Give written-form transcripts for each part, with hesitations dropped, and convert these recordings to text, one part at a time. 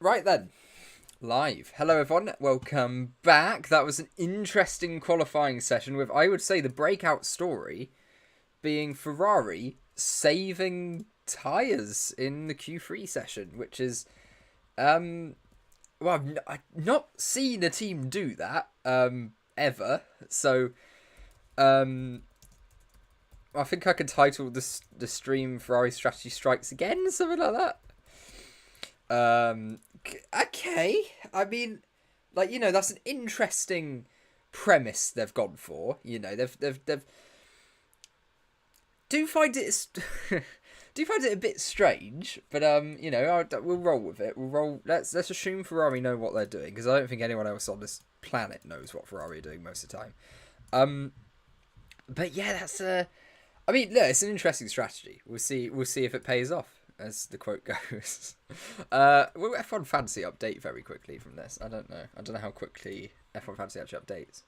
Right then, live. Hello everyone, welcome back. That was an interesting qualifying session with, I would say, the breakout story being Ferrari saving tyres in the Q3 session, which is, well, I've not seen a team do that, ever. So, I think I could title the stream Ferrari Strategy Strikes Again, something like that. Okay. I mean, like, that's an interesting premise they've gone for. They've do find it do find it a bit strange, but we'll roll with it. We'll roll. Let's assume Ferrari know what they're doing, because I don't think anyone else on this planet knows what Ferrari are doing most of the time. But yeah, that's I mean, look, it's an interesting strategy. We'll see if it pays off, as the quote goes. Will F1 Fantasy update very quickly from this? I don't know how quickly F1 Fantasy actually updates.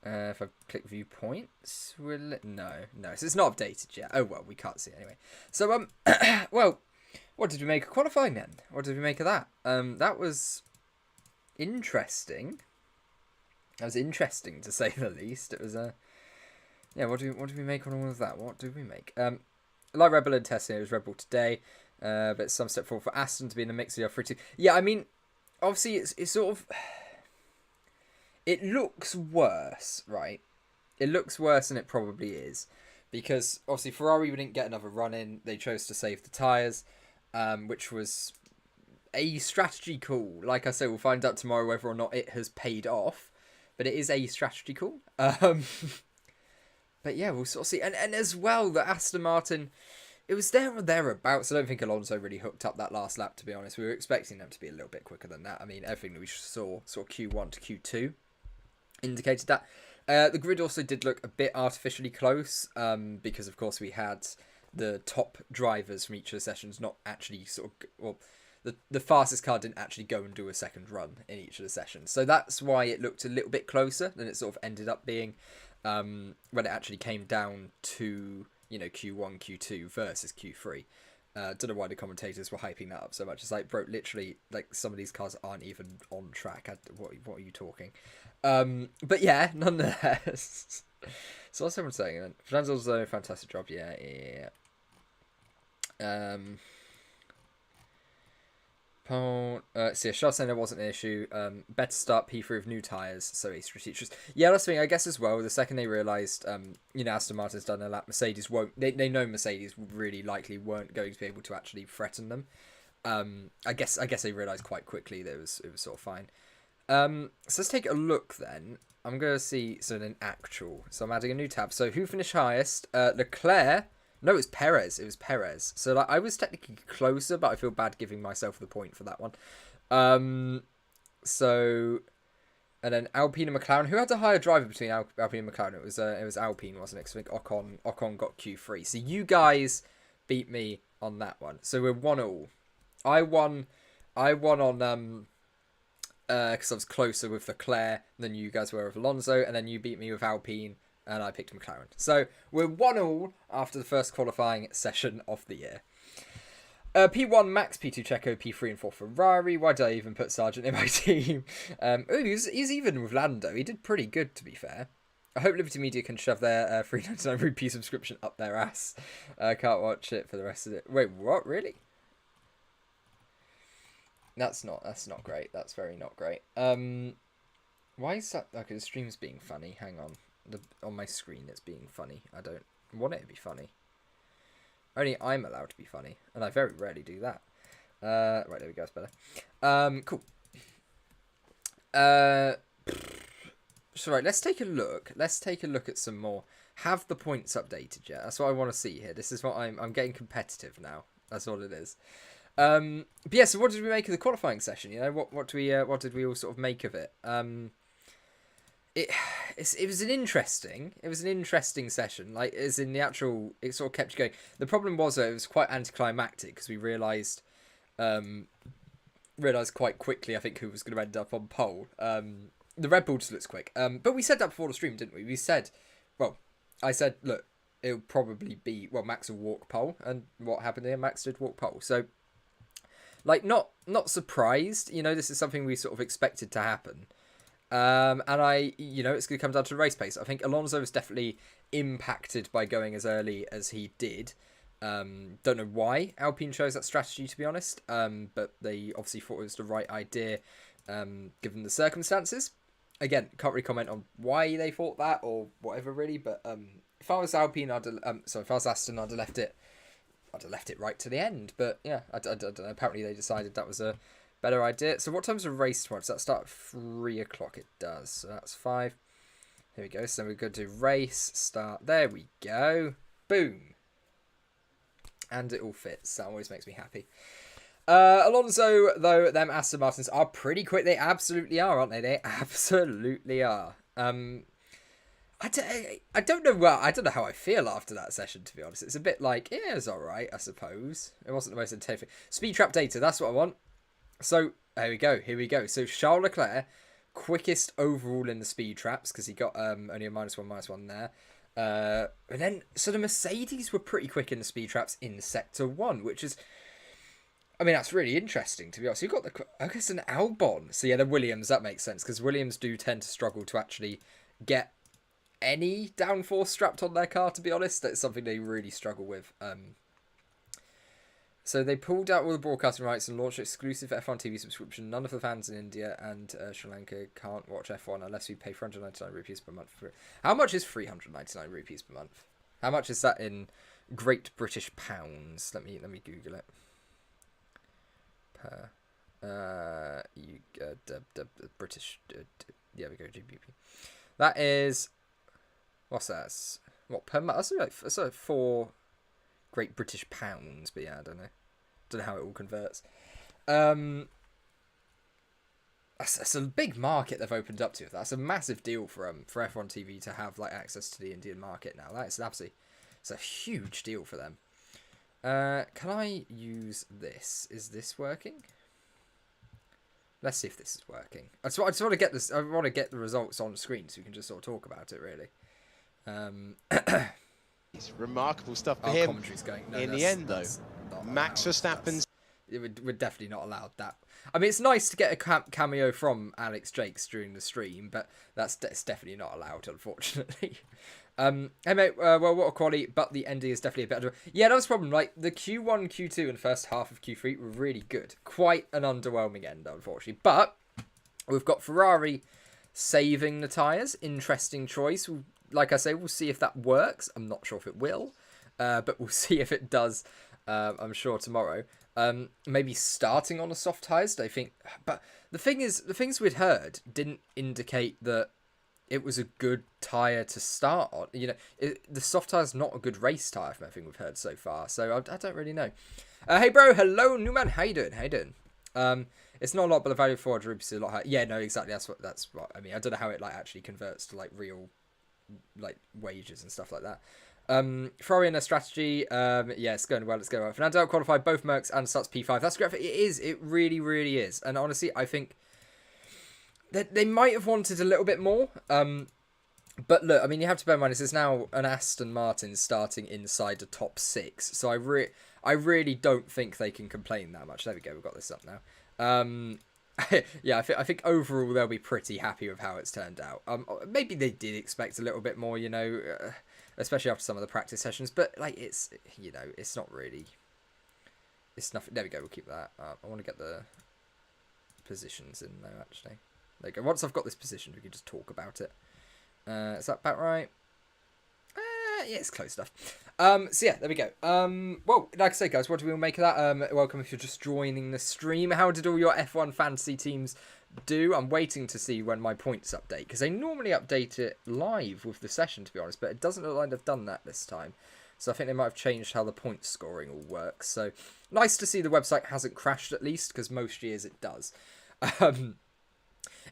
If I click view points, will it? No. So it's not updated yet. Oh well, we can't see it anyway. So well, what did we make of qualifying then? What did we make of that? That was interesting. That was interesting, to say the least. It was yeah. What do we make on all of that? What do we make? Like Red Bull in testing, it was Red Bull today, but it's some step forward for Aston to be in the mix of the free two. Yeah, I mean, obviously it's sort of, it looks worse, right? It looks worse than it probably is, because obviously Ferrari didn't get another run in. They chose to save the tyres, which was a strategy call. Like I say, we'll find out tomorrow whether or not it has paid off, but it is a strategy call. But yeah, we'll sort of see. And as well, the Aston Martin, it was there or thereabouts. I don't think Alonso really hooked up that last lap, to be honest. We were expecting them to be a little bit quicker than that. I mean, everything that we saw, sort of Q1 to Q2, indicated that. The grid also did look a bit artificially close, because, of course, we had the top drivers from each of the sessions not actually the fastest car didn't actually go and do a second run in each of the sessions. So that's why it looked a little bit closer than it sort of ended up being. When it actually came down to, Q1, Q2 versus Q3. Don't know why the commentators were hyping that up so much. It's like, bro, literally, like, some of these cars aren't even on track. What are you talking? But yeah, nonetheless. So what's everyone saying? Fernando's a fantastic job. Yeah. So Charles saying there wasn't an issue. Better start P3 with new tyres, so a strategic. Yeah, that's the thing, I guess, as well. The second they realised, Aston Martin's done a lap, Mercedes won't. They know Mercedes really likely weren't going to be able to actually threaten them. I guess they realised quite quickly that it was sort of fine. So let's take a look then. I'm gonna see an actual. So I'm adding a new tab. So who finished highest? Leclerc. No, it was Perez. So I was technically closer, but I feel bad giving myself the point for that one. So, and then Alpine and McLaren. Who had the higher driver between Alpine and McLaren? It was Alpine, wasn't it? 'Cause I think Ocon got Q3. So you guys beat me on that one. So we're 1-1. I won on because I was closer with Leclerc than you guys were with Alonso, and then you beat me with Alpine. And I picked McLaren. So we're 1-1 after the first qualifying session of the year. P1 Max, P2 Checo, P3 and 4 Ferrari. Why did I even put Sargent in my team? He's even with Lando. He did pretty good, to be fair. I hope Liberty Media can shove their £3.99 subscription up their ass. Can't watch it for the rest of it. Wait, what? Really? That's not great. That's very not great. Why is that? Okay, the stream's being funny. Hang on. On my screen it's being funny. I don't want it to be funny. Only I'm allowed to be funny, and I very rarely do that. Right, there we go, it's better. Cool. So right, let's take a look. Let's take a look at some more. Have the points updated yet? That's what I want to see here. This is what I'm getting competitive now. That's all it is. But yeah, so what did we make of the qualifying session? What did we all sort of make of it? It was an interesting session. Like, as in the actual, it sort of kept you going. The problem was that it was quite anticlimactic, because we realised quite quickly, I think, who was going to end up on pole. The Red Bull just looks quick. But we said that before the stream, didn't we? I said, look, it would probably be, Max will walk pole, and what happened here? Max did walk pole. So Like, not surprised. You know, this is something we sort of expected to happen. And it's going to come down to race pace. I think Alonso was definitely impacted by going as early as he did. Don't know why Alpine chose that strategy, to be honest. But they obviously thought it was the right idea, given the circumstances. Again, can't really comment on why they thought that or whatever, really. But if I was Alpine, if I was Aston, I'd have left it right to the end. But yeah, I don't know. Apparently, they decided that was a better idea. So what time's the race tomorrow? Does that start at 3 o'clock? It does. So that's 5. Here we go. So we're going to race start. There we go. Boom. And it all fits. That always makes me happy. Alonso, though, them Aston Martins are pretty quick. They absolutely are, aren't they? They absolutely are. I don't know. Well, I don't know how I feel after that session, to be honest. It's a bit like, yeah, it's all right, I suppose. It wasn't the most entertaining. Speed trap data. That's what I want. So here we go. So Charles Leclerc, quickest overall in the speed traps because he got only a -1 there. And then so the Mercedes were pretty quick in the speed traps in sector 1, which is, I mean, that's really interesting, to be honest. You've got I guess an Albon. So yeah, the Williams, that makes sense because Williams do tend to struggle to actually get any downforce strapped on their car, to be honest. That's something they really struggle with. So they pulled out all the broadcasting rights and launched exclusive F1 TV subscription. None of the fans in India and Sri Lanka can't watch F1 unless we pay 399 rupees per month for it. How much is 399 rupees per month? How much is that in Great British pounds? Let me Google it. Per British yeah, we go GBP. That is, what's that? What per month? That's like 4 Great British pounds, but yeah, I don't know how it all converts. That's a big market they've opened up to. That's a massive deal for F1 TV to have like access to the Indian market now. It's a huge deal for them. Can I use this? Is this working? Let's see if this is working. I just want to get this. I want to get the results on screen so we can just sort of talk about it, really. It's remarkable stuff for him. Commentary's going. No, in the end, though, Max Verstappen. We're definitely not allowed that. I mean, it's nice to get a cameo from Alex Jakes during the stream, but it's definitely not allowed, unfortunately. Hey mate, well, what a quality, but the ND is definitely a better. Yeah, that was the problem. Like the Q1, Q2, and first half of Q3 were really good. Quite an underwhelming end, unfortunately. But we've got Ferrari saving the tyres. Interesting choice. Like I say, we'll see if that works. I'm not sure if it will, but we'll see if it does. I'm sure tomorrow. Maybe starting on a soft tyres. I think, but the things we'd heard didn't indicate that it was a good tyre to start on. You know, the soft tyre's not a good race tyre from everything we've heard so far. So I don't really know. Hey bro, hello Newman. How you doing? It's not a lot, but the value of 400 rupees is a lot higher. Yeah, no, exactly. That's what I mean. I don't know how it like actually converts to like real like wages and stuff like that. Ferrari in a strategy. Yeah, it's going well. Let's go. Fernando qualified both Mercs and starts P5. That's great. It is. It really, really is. And honestly, I think that they might have wanted a little bit more. But look, I mean, you have to bear in mind this is now an Aston Martin starting inside the top 6. So I really don't think they can complain that much. There we go. We've got this up now. Yeah, I think overall they'll be pretty happy with how it's turned out. Maybe they did expect a little bit more, you know, especially after some of the practice sessions. But like, it's, you know, it's not really. It's nothing. There we go. We'll keep that. I want to get the positions in though. Actually, there you go. Once I've got this position, we can just talk about it. Is that about right? Yeah, it's close enough. So yeah, there we go. Well, like I say, guys, what do we all make of that? Welcome if you're just joining the stream. How did all your F1 fantasy teams do? I'm waiting to see when my points update, because they normally update it live with the session, to be honest, but it doesn't look like they've done that this time. So I think they might have changed how the point scoring all works. So nice to see the website hasn't crashed at least, because most years it does.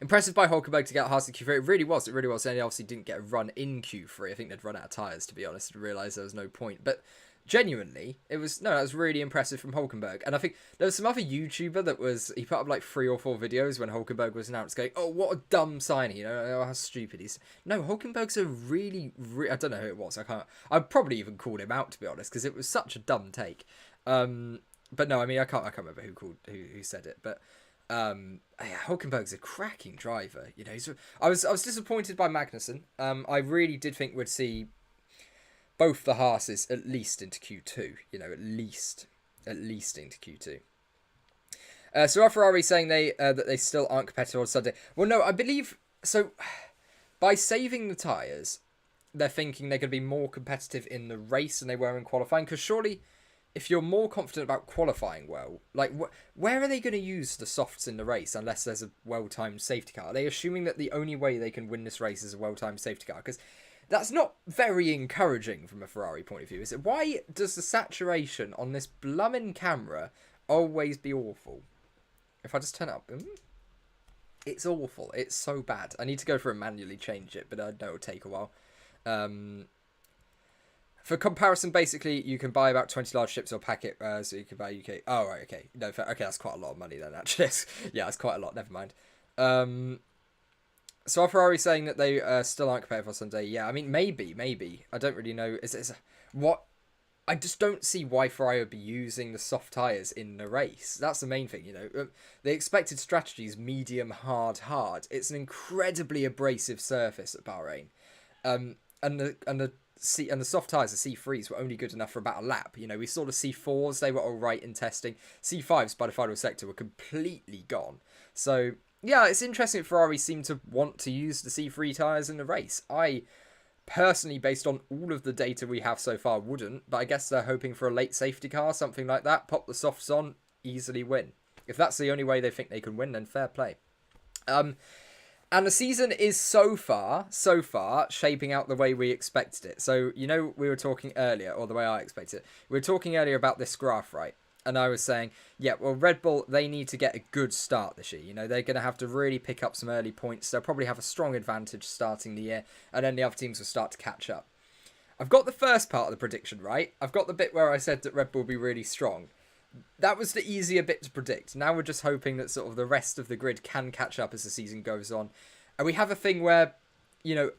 Impressive by Hulkenberg to get Haas in Q3. It really was. And he obviously didn't get a run in Q3. I think they'd run out of tyres, to be honest, and realised there was no point. But genuinely, that was really impressive from Hulkenberg. And I think there was some other YouTuber he put up like 3 or 4 videos when Hulkenberg was announced going, oh, what a dumb signing, you know, how stupid he's. No, Hulkenberg's a really, I don't know who it was. I'd probably even call him out, to be honest, because it was such a dumb take. But no, I mean, I can't remember who said it, but yeah, Hulkenberg's a cracking driver. You know, I was disappointed by Magnussen. I really did think we'd see both the Haas's at least into Q2. You know, at least into Q2. So are Ferrari saying that they still aren't competitive on Sunday? Well, no, I believe so. By saving the tyres, they're thinking they're going to be more competitive in the race than they were in qualifying. Because surely, if you're more confident about qualifying well, like where are they going to use the softs in the race unless there's a well-timed safety car? Are they assuming that the only way they can win this race is a well-timed safety car? Because that's not very encouraging from a Ferrari point of view, is it? Why does the saturation on this blooming camera always be awful? If I just turn it up, it's awful. It's so bad. I need to go through and manually change it, but I know it'll take a while. For comparison, basically, you can buy about 20 large ships or packet, so you can buy UK. Oh, right, okay. No, okay, that's quite a lot of money then, actually. Yeah, that's quite a lot. Never mind. So are Ferrari saying that they still aren't competitive on Sunday? Yeah, I mean, maybe. I don't really know. What? I just don't see why Ferrari would be using the soft tyres in the race. That's the main thing, you know. The expected strategy is medium, hard. It's an incredibly abrasive surface at Bahrain. And the soft tyres, the C3s, were only good enough for about a lap. You know, we saw the C4s, they were all right in testing. C5s by the final sector were completely gone. So, yeah, it's interesting that Ferrari seem to want to use the C3 tyres in the race. I personally, based on all of the data we have so far, wouldn't. But I guess they're hoping for a late safety car, something like that. Pop the softs on, easily win. If that's the only way they think they can win, then fair play. And the season is so far shaping out the way we expected it. So, you know, we were talking earlier, or the way I expected it. We were talking earlier about this graph, right? And I was saying, yeah, well, Red Bull, they need to get a good start this year. You know, they're going to have to really pick up some early points. They'll probably have a strong advantage starting the year, and then the other teams will start to catch up. I've got the first part of the prediction right. I've got the bit where I said that Red Bull will be really strong. That was the easier bit to predict. Now we're just hoping that sort of the rest of the grid can catch up as the season goes on. And we have a thing where, you know,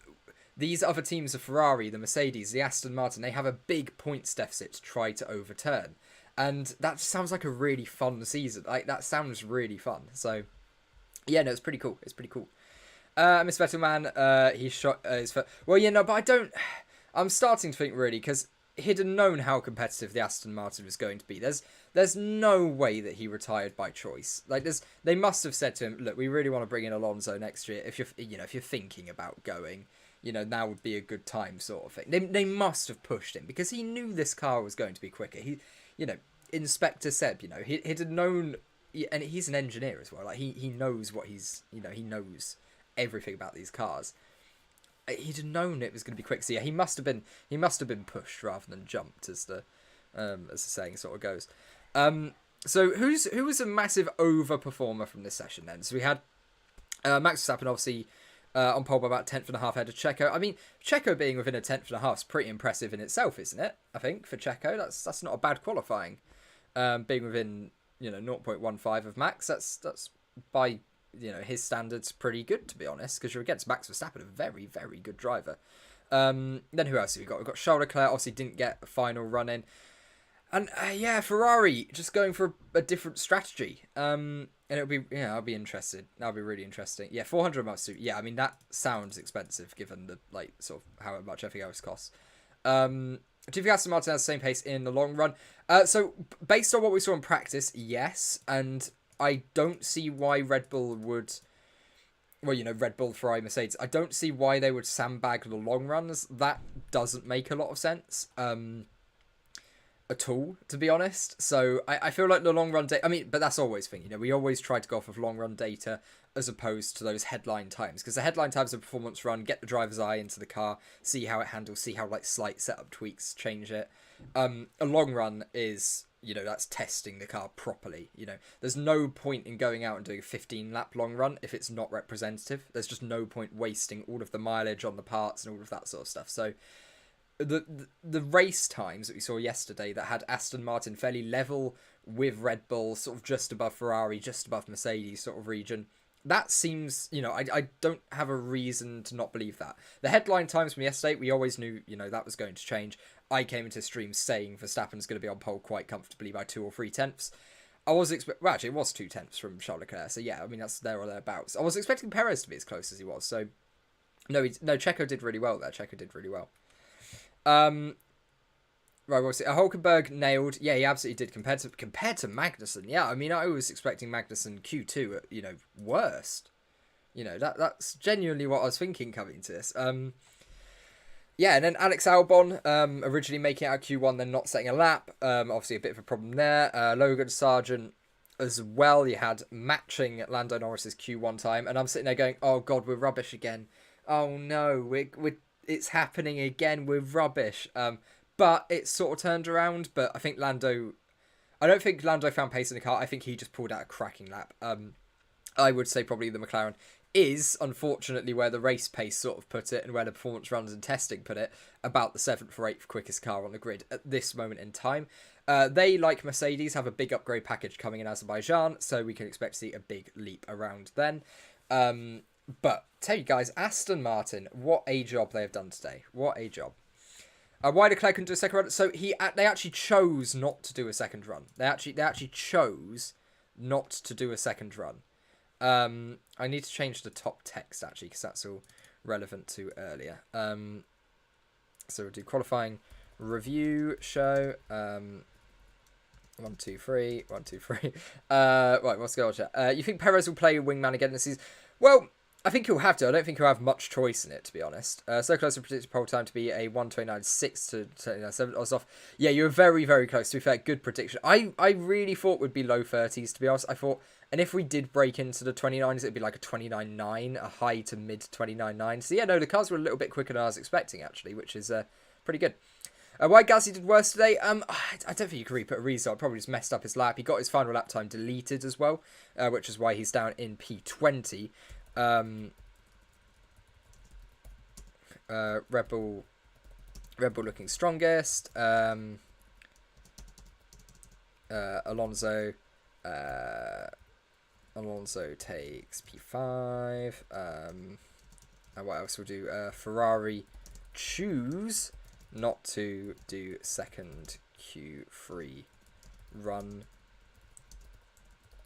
these other teams, the Ferrari, the Mercedes, the Aston Martin, they have a big points deficit to try to overturn. And that sounds like a really fun season. Like, that sounds really fun. So, yeah, no, it's pretty cool. Miss Vettelman, he shot his first. Well, yeah, no, but I don't. I'm starting to think really, because he'd have known how competitive the Aston Martin was going to be. There's no way that he retired by choice. Like, they must have said to him, look, we really want to bring in Alonso next year. If you're thinking about going, you know, now would be a good time, sort of thing. They must have pushed him because he knew this car was going to be quicker. You know, Inspector Seb, you know, he'd have known, and he's an engineer as well. Like, he knows what he's, you know, he knows everything about these cars. He'd have known it was going to be quick. So yeah, he must have been pushed rather than jumped, as the saying sort of goes. So who was a massive overperformer from this session then? So we had Max Verstappen, obviously, on pole by about 10th and a half ahead of Checo. I mean, Checo being within a 10th and a half is pretty impressive in itself, isn't it? I think for Checo, that's not a bad qualifying. Being within, you know, 0.15 of Max, that's by, you know, his standards pretty good, to be honest, because you're against Max Verstappen, a very, very good driver. Then who else have we got? We've got Charles Leclerc, obviously didn't get a final run in. And yeah, Ferrari just going for a different strategy. And it'll be interested. That'll be really interesting. Yeah, 400 miles too. Yeah, I mean, that sounds expensive given the, like, sort of how much everything else costs. Do you think Aston Martin has the same pace in the long run? So based on what we saw in practice, yes. And I don't see why Red Bull would, well, you know, Red Bull, Ferrari, Mercedes, I don't see why they would sandbag the long runs. That doesn't make a lot of sense. At all, to be honest. So I feel like the long run data, I mean, but that's always the thing, you know, we always try to go off of long run data as opposed to those headline times, because the headline times of performance run, get the driver's eye into the car, see how it handles, see how, like, slight setup tweaks change it. A long run is, you know, that's testing the car properly. You know, there's no point in going out and doing a 15 lap long run if it's not representative. There's just no point wasting all of the mileage on the parts and all of that sort of stuff. So the race times that we saw yesterday that had Aston Martin fairly level with Red Bull, sort of just above Ferrari, just above Mercedes sort of region, that seems, I don't have a reason to not believe that. The headline times from yesterday, we always knew, that was going to change. I came into stream saying Verstappen's going to be on pole quite comfortably by 2 or 3 tenths. I was well, actually, it was 2 tenths from Charles Leclerc, so yeah, I mean, that's there or thereabouts. I was expecting Perez to be as close as he was, so no, Checo did really well there. Checo did really well. Right, we'll see. Hulkenberg nailed. Yeah, he absolutely did compared to Magnussen. Yeah, I mean, I was expecting Magnussen Q2 at, worst. That's genuinely what I was thinking coming to this. Yeah, and then Alex Albon, originally making it out Q1, then not setting a lap. Obviously a bit of a problem there. Logan Sargent as well. You had matching Lando Norris's Q1 time, and I'm sitting there going, "Oh God, we're rubbish again. Oh no, it's happening again. We're rubbish." But it sort of turned around. But I don't think Lando found pace in the car. I think he just pulled out a cracking lap. I would say probably the McLaren is, unfortunately, where the race pace sort of put it and where the performance runs and testing put it, about the 7th or 8th quickest car on the grid at this moment in time. They, like Mercedes, have a big upgrade package coming in Azerbaijan, so we can expect to see a big leap around then. But, tell you guys, Aston Martin, what a job they have done today. What a job. Why Leclerc couldn't do a second run? So they actually chose not to do a second run. They actually chose not to do a second run. I need to change the top text actually because that's all relevant to earlier. So we'll do qualifying review show. 1, 2, 3. 1, 2, 3. Right, let's go on chat. You think Perez will play wingman again this season? Well, I think he'll have to. I don't think he'll have much choice in it, to be honest. So close to predicted pole time to be a 1:29.6 to 29.7. I was off. Yeah, you were very, very close. To be fair, good prediction. I really thought would be low 30s, to be honest. I thought, and if we did break into the 29s, it'd be like a 29.9, a high to mid 29.9. So yeah, no, the cars were a little bit quicker than I was expecting, actually, which is pretty good. Why Gasly did worse today? I don't think you can really put a reason. I probably just messed up his lap. He got his final lap time deleted as well, which is why he's down in P20. Red Bull looking strongest. Alonso takes P5. And what else we'll do? Ferrari choose not to do second Q3 run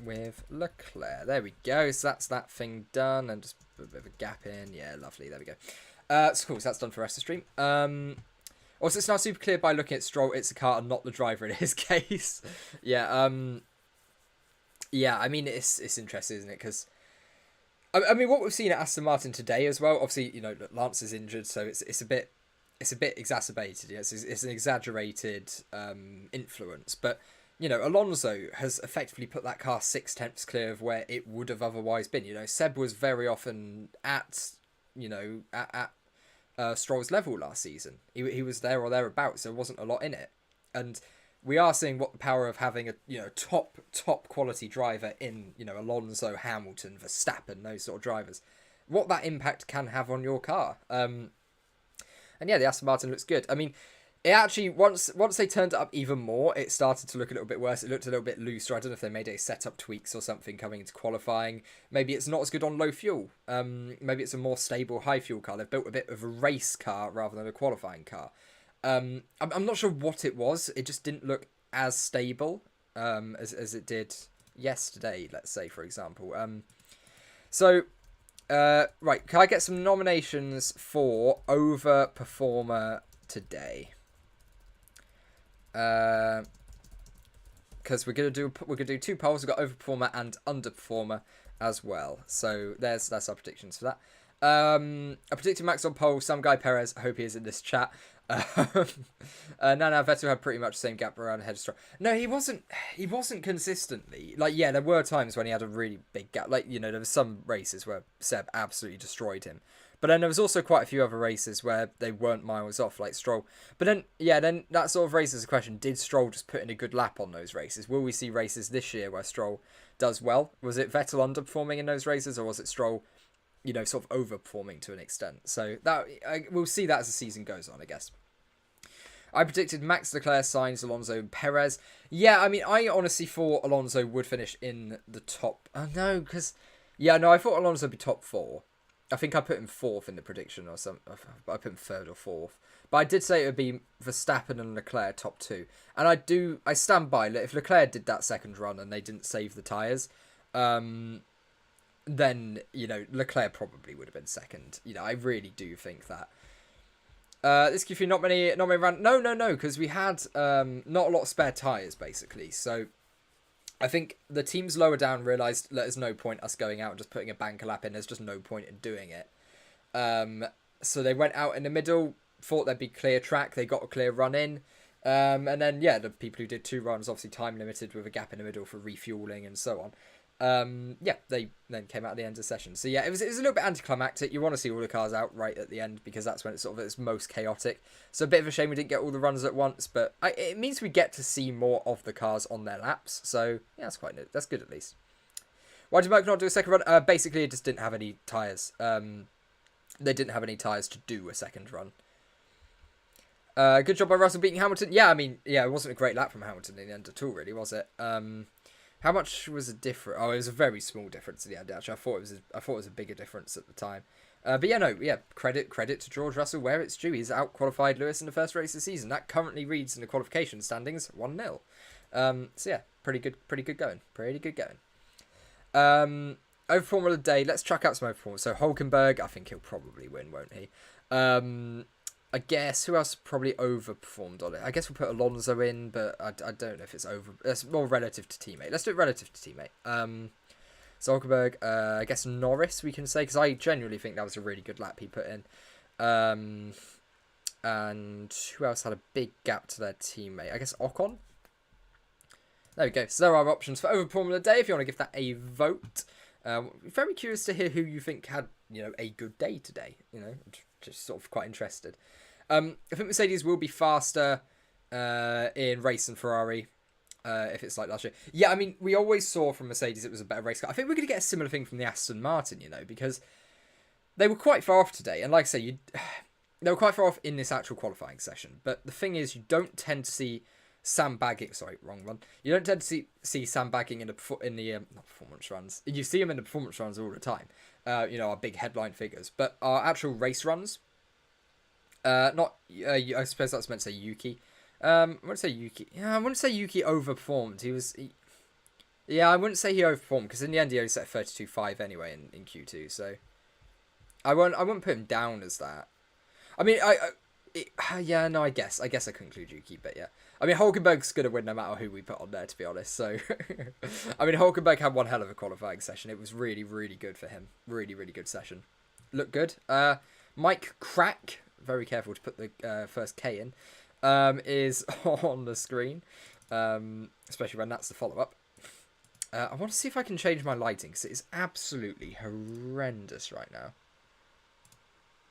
with Leclerc. There we go. So that's that thing done, and just a bit of a gap in. Yeah, lovely. There we go. So cool. So that's done for the rest of the stream. Also, it's now super clear by looking at Stroll, it's the car and not the driver in his case. Yeah. Yeah. I mean, it's interesting, isn't it? Because I mean, what we've seen at Aston Martin today as well. Obviously, Lance is injured, so it's a bit exacerbated. Yeah, it's an exaggerated influence, but. Alonso has effectively put that car 6 tenths clear of where it would have otherwise been. Seb was very often at Stroll's level last season. He was there or thereabouts, so there wasn't a lot in it. And we are seeing what the power of having a top quality driver in Alonso, Hamilton, Verstappen, those sort of drivers, what that impact can have on your car. And yeah, the Aston Martin looks good. I mean. It actually, once they turned it up even more, it started to look a little bit worse. It looked a little bit looser. I don't know if they made any setup tweaks or something coming into qualifying. Maybe it's not as good on low fuel. Maybe it's a more stable high fuel car. They've built a bit of a race car rather than a qualifying car. I'm not sure what it was. It just didn't look as stable as it did yesterday, let's say, for example. Right, can I get some nominations for overperformer today? Because we're gonna do 2 polls. We've got overperformer and underperformer as well. So that's our predictions for that. I predicted Max on pole. Some guy Perez. I hope he is in this chat. Vettel had pretty much the same gap around ahead of Stroll. No, he wasn't consistently. There were times when he had a really big gap. There was some races where Seb absolutely destroyed him. But then there was also quite a few other races where they weren't miles off, like Stroll. But then that sort of raises the question, did Stroll just put in a good lap on those races? Will we see races this year where Stroll does well? Was it Vettel underperforming in those races, or was it Stroll, sort of overperforming to an extent? So we'll see that as the season goes on, I guess. I predicted Max, Leclerc, Sainz, Alonso, and Perez. Yeah, I mean, I honestly thought Alonso would finish in the top. Oh, no, because Yeah, no, I thought Alonso would be top 4. I think I put him 4th in the prediction or something. I put him 3rd or 4th. But I did say it would be Verstappen and Leclerc top 2. And I stand by, if Leclerc did that second run and they didn't save the tyres, then, Leclerc probably would have been second. I really do think that. This gives you not many rounds. No, because we had not a lot of spare tyres, basically. So I think the teams lower down realised there's no point us going out and just putting a banker lap in. There's just no point in doing it. So they went out in the middle, thought there'd be clear track. They got a clear run in. And then, the people who did 2 runs, obviously time limited with a gap in the middle for refuelling and so on. They then came out at the end of the session. So it was a little bit anticlimactic. You want to see all the cars out right at the end because that's when it's sort of its most chaotic. So a bit of a shame we didn't get all the runs at once, but it means we get to see more of the cars on their laps. So that's that's good at least. Why did Merck not do a second run? Basically, it just didn't have any tyres. They didn't have any tyres to do a second run. Good job by Russell beating Hamilton. It wasn't a great lap from Hamilton in the end at all, really, was it? How much was it different? Oh, it was a very small difference in the end. Actually, I thought it was a bigger difference at the time. Credit to George Russell where it's due. He's out-qualified Lewis in the first race of the season. That currently reads in the qualification standings 1-0. Pretty good going. Overperformer of the day. Let's chuck out some overperformers. So Hulkenberg, I think he'll probably win, won't he? I guess who else probably overperformed on it? I guess we'll put Alonso in, but I don't know if it's over. It's more relative to teammate. Let's do it relative to teammate. So Hulkenberg, I guess Norris we can say, because I genuinely think that was a really good lap he put in. And who else had a big gap to their teammate? I guess Ocon. There we go. So there are options for overperforming of the day if you want to give that a vote. Very curious to hear who you think had a good day today. Just sort of quite interested. I think Mercedes will be faster in race than Ferrari if it's like last year. Yeah, we always saw from Mercedes it was a better race car. I think we're going to get a similar thing from the Aston Martin, because they were quite far off today. And like I say, they were quite far off in this actual qualifying session. But the thing is, you don't tend to see sandbagging. Sorry, wrong one. You don't tend to see sandbagging in the not performance runs. You see them in the performance runs all the time. Our big headline figures, but our actual race runs. I suppose that's meant to say Yuki. I wouldn't say Yuki. Yeah, I wouldn't say Yuki overperformed. I wouldn't say he overperformed because in the end he only set 32.5 anyway in Q2. So I wouldn't put him down as that. I guess I conclude Yuki, but yeah. Hulkenberg's going to win no matter who we put on there, to be honest. So, Hulkenberg had one hell of a qualifying session. It was really, really good for him. Really, really good session. Looked good. Mike Crack, very careful to put the first K in, is on the screen, especially when that's the follow-up. I want to see if I can change my lighting, because it is absolutely horrendous right now.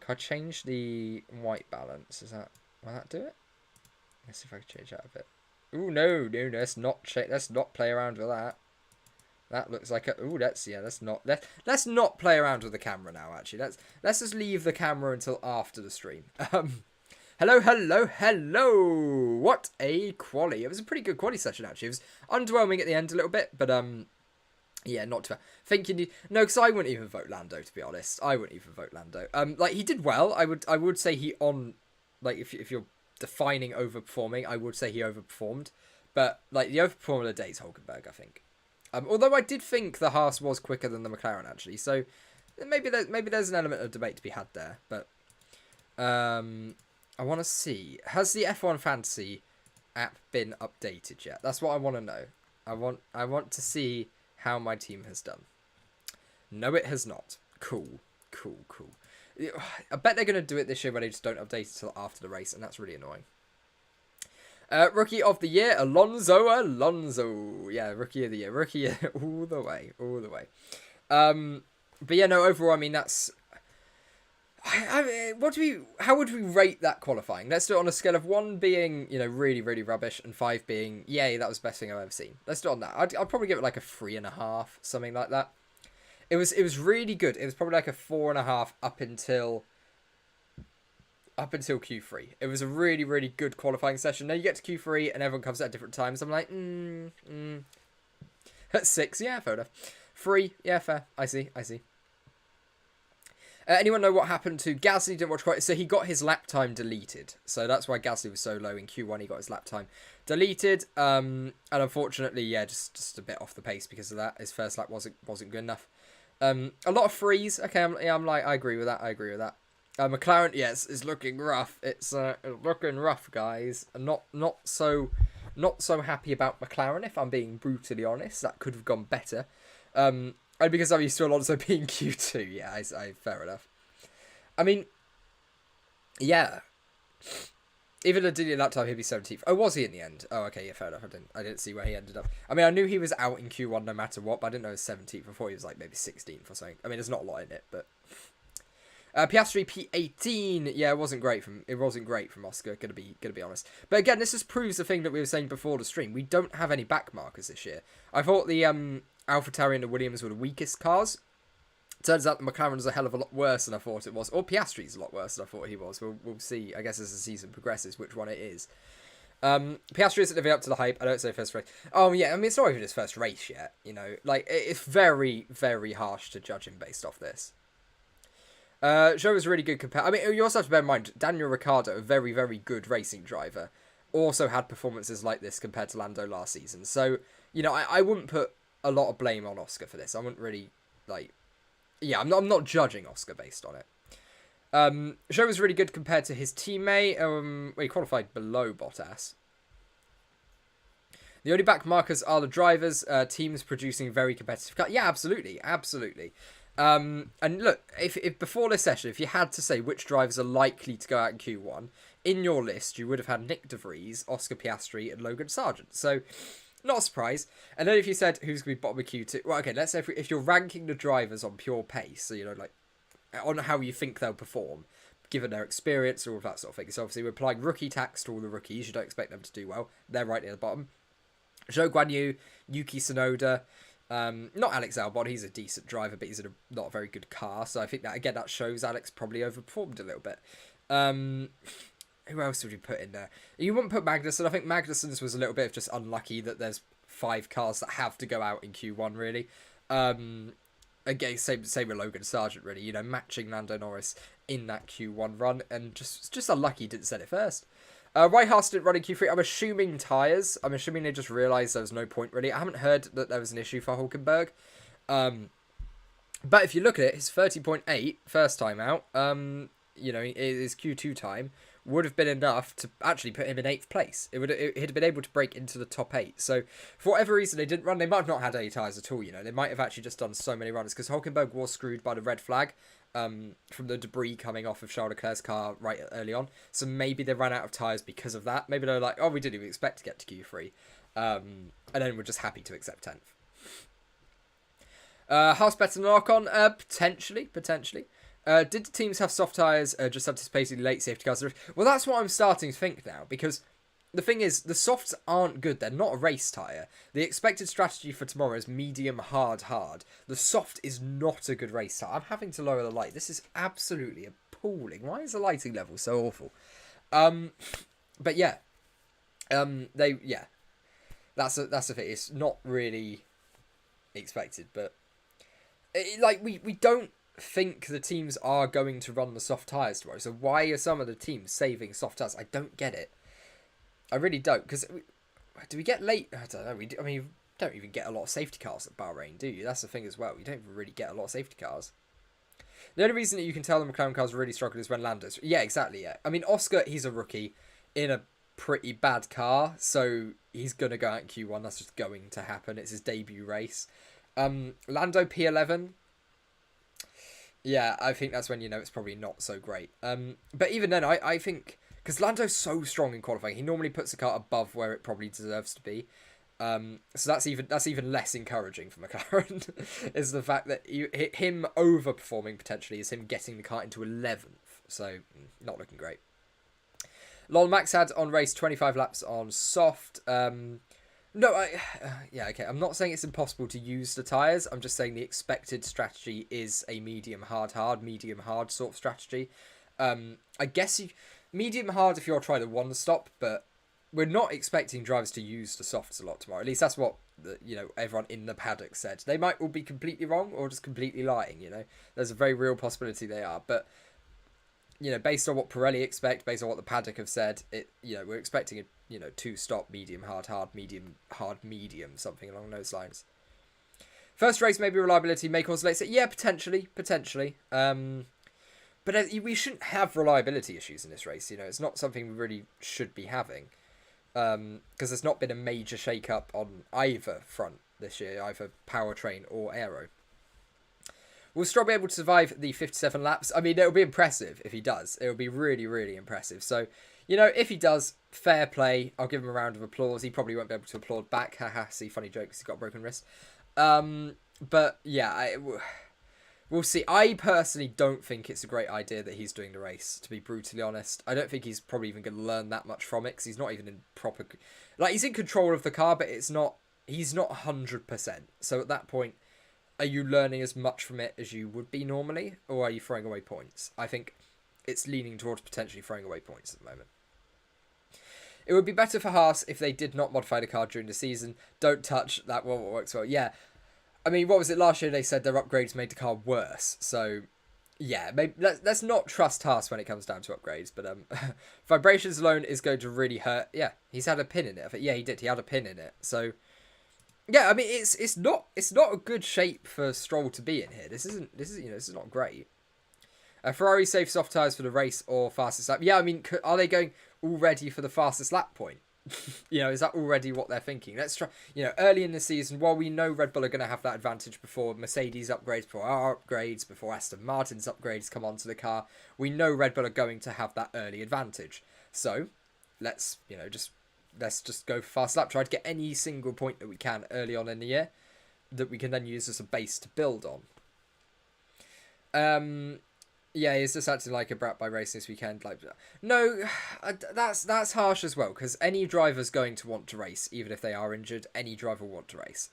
Can I change the white balance? Will that do it? Let's see if I can change that a bit. Ooh, no, let's not play around with that. That looks like let's not play around with the camera now, actually. Let's just leave the camera until after the stream. Hello. What a quali. It was a pretty good quali session, actually. It was underwhelming at the end a little bit, but not too bad. Think you need because I wouldn't even vote Lando, to be honest. I wouldn't even vote Lando. He did well. I would say he if you're defining overperforming, I would say he overperformed, but the overperformer of the day is Hulkenberg, I think. Although I did think the Haas was quicker than the McLaren, actually, so maybe there's an element of debate to be had there. But I want to see, has the F1 Fantasy app been updated yet? That's what I want to know. I want to see how my team has done. No, it has not. Cool. I bet they're going to do it this year where they just don't update it until after the race, and that's really annoying. Rookie of the year, Alonso. Yeah, rookie of the year. All the way. But yeah, no, overall, that's... how would we rate that qualifying? Let's do it on a scale of 1 being, really, really rubbish, and 5 being, yay, that was the best thing I've ever seen. Let's do it on that. I'd probably give it like a 3.5, something like that. It was really good. It was probably like a 4.5 up until Q3. It was a really, really good qualifying session. Then you get to Q3 and everyone comes at different times. I'm like, at 6, yeah, fair enough. 3, yeah, fair. I see. Anyone know what happened to Gasly? Didn't watch quite. So he got his lap time deleted. So that's why Gasly was so low in Q1. He got his lap time deleted. And unfortunately, yeah, just a bit off the pace because of that. His first lap wasn't good enough. A lot of frees. Okay, I agree with that. McLaren, yes, is looking rough. It's looking rough, guys. I'm not so happy about McLaren, if I'm being brutally honest. That could have gone better. And because I'm used to Alonso being Q2, yeah, I fair enough. I mean, yeah. Even a delay lap time, he'd be 17th. Oh, was he in the end? Oh, okay, yeah, fair enough. I didn't see where he ended up. I mean, I knew he was out in Q1 no matter what, but I didn't know he was 17th. I thought he was like maybe 16th or something. I mean, there's not a lot in it, but Piastri P18, yeah, it wasn't great from Oscar. Gonna be honest. But again, this just proves the thing that we were saying before the stream. We don't have any back markers this year. I thought the AlphaTauri and the Williams were the weakest cars. Turns out the McLaren's a hell of a lot worse than I thought it was. Or Piastri's a lot worse than I thought he was. We'll see, I guess, as the season progresses, which one it is. Piastri isn't living up to the hype. I don't say first race. Oh, yeah, I mean, it's not even his first race yet, you know. Like, it's very, very harsh to judge him based off this. Show was really good compared. I mean, you also have to bear in mind, Daniel Ricciardo, a very, very good racing driver, also had performances like this compared to Lando last season. So, you know, I wouldn't put a lot of blame on Oscar for this. I wouldn't really, like... Yeah, I'm not judging Oscar based on it. Show was really good compared to his teammate. He qualified below Bottas. The only back markers are the drivers. Teams producing very competitive cars. Yeah, absolutely. And look, if before this session, if you had to say which drivers are likely to go out in Q1, in your list, you would have had Nick De Vries, Oscar Piastri, and Logan Sargent. So... not a surprise. And then if you said who's going to be bottom of Q2... Well, okay, let's say if you're ranking the drivers on pure pace, so, you know, like, on how you think they'll perform, given their experience, all of that sort of thing. So, obviously, we're applying rookie tax to all the rookies. You don't expect them to do well. They're right near the bottom. Zhou Guanyu, Yuki Tsunoda, not Alex Albon. He's a decent driver, but he's in a not a very good car. So, I think that, again, that shows Alex probably overperformed a little bit. Who else would you put in there? You wouldn't put Magnussen. I think Magnussen's was a little bit of just unlucky that there's 5 cars that have to go out in Q1, really. Again, same with Logan Sargent, really. You know, matching Lando Norris in that Q1 run, and just unlucky he didn't set it first. Whitehouse didn't run in Q3. I'm assuming tyres. I'm assuming they just realised there was no point, really. I haven't heard that there was an issue for Hulkenberg. But if you look at it, his 30.8 first time out, you know, his Q2 time would have been enough to actually put him in 8th place. He'd have been able to break into the top 8. So, for whatever reason they didn't run, they might have not had any tyres at all, you know. They might have actually just done so many runs, because Hulkenberg was screwed by the red flag from the debris coming off of Charles Leclerc's car right early on. So maybe they ran out of tyres because of that. Maybe they're like, oh, we didn't even expect to get to Q3. And then we're just happy to accept 10th. House better than Ocon? Potentially. Did the teams have soft tyres, just anticipating late safety cars? Well, that's what I'm starting to think now, because the thing is, the softs aren't good. They're not a race tyre. The expected strategy for tomorrow is medium, hard. The soft is not a good race tyre. I'm having to lower the light. This is absolutely appalling. Why is the lighting level so awful? But yeah. That's the thing. It's not really expected, but we don't think the teams are going to run the soft tyres tomorrow. So why are some of the teams saving soft tyres? I don't get it. I really don't. Because do we get late? I don't know. You don't even get a lot of safety cars at Bahrain, do you? That's the thing as well. You don't even really get a lot of safety cars. The only reason that you can tell the McLaren cars really struggled is when Lando's... Yeah, exactly, yeah. I mean, Oscar, he's a rookie in a pretty bad car. So he's going to go out in Q1. That's just going to happen. It's his debut race. Lando P11... Yeah, I think that's when you know it's probably not so great. But even then, I think... Because Lando's so strong in qualifying, he normally puts the car above where it probably deserves to be. So that's even less encouraging for McLaren, is the fact that him overperforming potentially is him getting the car into 11th. So, not looking great. Lol Max had on race 25 laps on soft. Yeah, okay. I'm not saying it's impossible to use the tyres. I'm just saying the expected strategy is a medium hard sort of strategy. I guess medium hard if you're trying to one stop, but we're not expecting drivers to use the softs a lot tomorrow. At least that's what everyone in the paddock said. They might all be completely wrong or just completely lying. There's a very real possibility they are. But based on what Pirelli expect, based on what the paddock have said, we're expecting a 2-stop medium hard medium hard medium, something along those lines. First race, maybe reliability may cause late set. Yeah, potentially. But we shouldn't have reliability issues in this race. It's not something we really should be having. Because there's not been a major shake-up on either front this year, either powertrain or aero. Will Stroll be able to survive the 57 laps? I mean, it'll be impressive if he does. It'll be really, really impressive. So, if he does, fair play. I'll give him a round of applause. He probably won't be able to applaud back. Haha, see, funny joke because he's got a broken wrist. But, yeah, we'll see. I personally don't think it's a great idea that he's doing the race, to be brutally honest. I don't think he's probably even going to learn that much from it, because he's not even in proper... he's in control of the car, but he's not 100%. So at that point, are you learning as much from it as you would be normally, or are you throwing away points? I think it's leaning towards potentially throwing away points at the moment. It would be better for Haas if they did not modify the car during the season. Don't touch that one, what works well. Yeah. I mean, what was it last year? They said their upgrades made the car worse. So, yeah, maybe let's not trust Haas when it comes down to upgrades. But vibrations alone is going to really hurt. Yeah, he's had a pin in it. Yeah, he did. He had a pin in it. So, yeah, I mean, it's not a good shape for Stroll to be in here. This is not great. Ferrari save soft tyres for the race or fastest lap. Yeah, I mean, are they going already for the fastest lap point? Is that already what they're thinking? Let's try, early in the season, while we know Red Bull are going to have that advantage before Mercedes upgrades, before our upgrades, before Aston Martin's upgrades come onto the car, we know Red Bull are going to have that early advantage. So, let's just go for fast lap. Try to get any single point that we can early on in the year that we can then use as a base to build on. Yeah, he's just acting like a brat by racing this weekend. No, that's harsh as well, because any driver's going to want to race, even if they are injured. Any driver will want to race.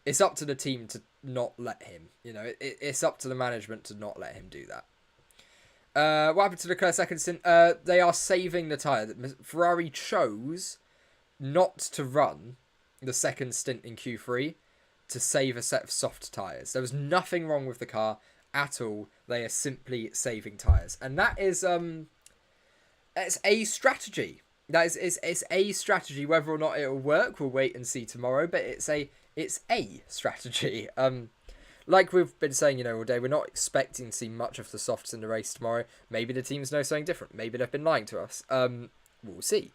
It's up to the team to not let him. It's up to the management to not let him do that. What happened to Leclerc second stint? They are saving the tyre. Ferrari chose not to run the second stint in Q3 to save a set of soft tyres. There was nothing wrong with the car at all. They are simply saving tyres, and that is it's a strategy. That is it's a strategy. Whether or not it'll work, we'll wait and see tomorrow. But it's a strategy. Like we've been saying, all day, we're not expecting to see much of the softs in the race tomorrow. Maybe the teams know something different. Maybe they've been lying to us. We'll see.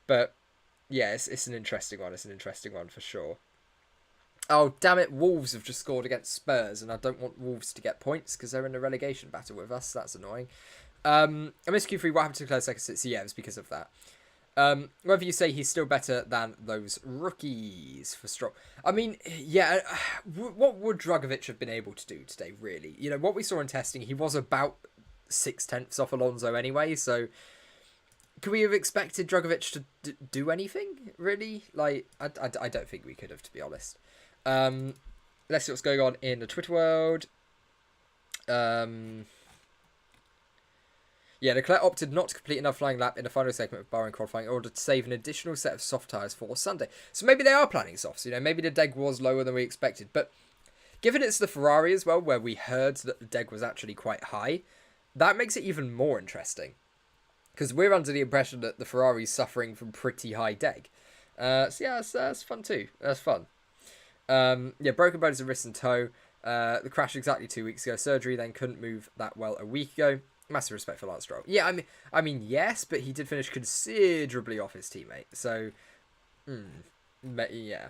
But yeah, it's an interesting one. It's an interesting one for sure. Oh, damn it. Wolves have just scored against Spurs, and I don't want Wolves to get points because they're in a relegation battle with us. That's annoying. I missed Q3. What happened to Leclerc second stint? Yeah, it was because of that. Whether you say he's still better than those rookies for Stroll. I mean, yeah, what would Drugovich have been able to do today, really? What we saw in testing, he was about 0.6 off Alonso anyway, so could we have expected Drugovich to do anything, really? I don't think we could have, to be honest. Let's see what's going on in the Twitter world. Yeah, Leclerc opted not to complete another flying lap in the final segment of Bahrain qualifying in order to save an additional set of soft tyres for Sunday. So maybe they are planning softs. Maybe the deg was lower than we expected. But given it's the Ferrari as well, where we heard that the deg was actually quite high, that makes it even more interesting. Because we're under the impression that the Ferrari's suffering from pretty high deg. So yeah, that's fun too. That's fun. Yeah, broken bones and wrist and toe. The crash exactly 2 weeks ago. Surgery, then couldn't move that well a week ago. Massive respect for Lance Stroll. Yeah, I mean, yes, but he did finish considerably off his teammate. So, yeah.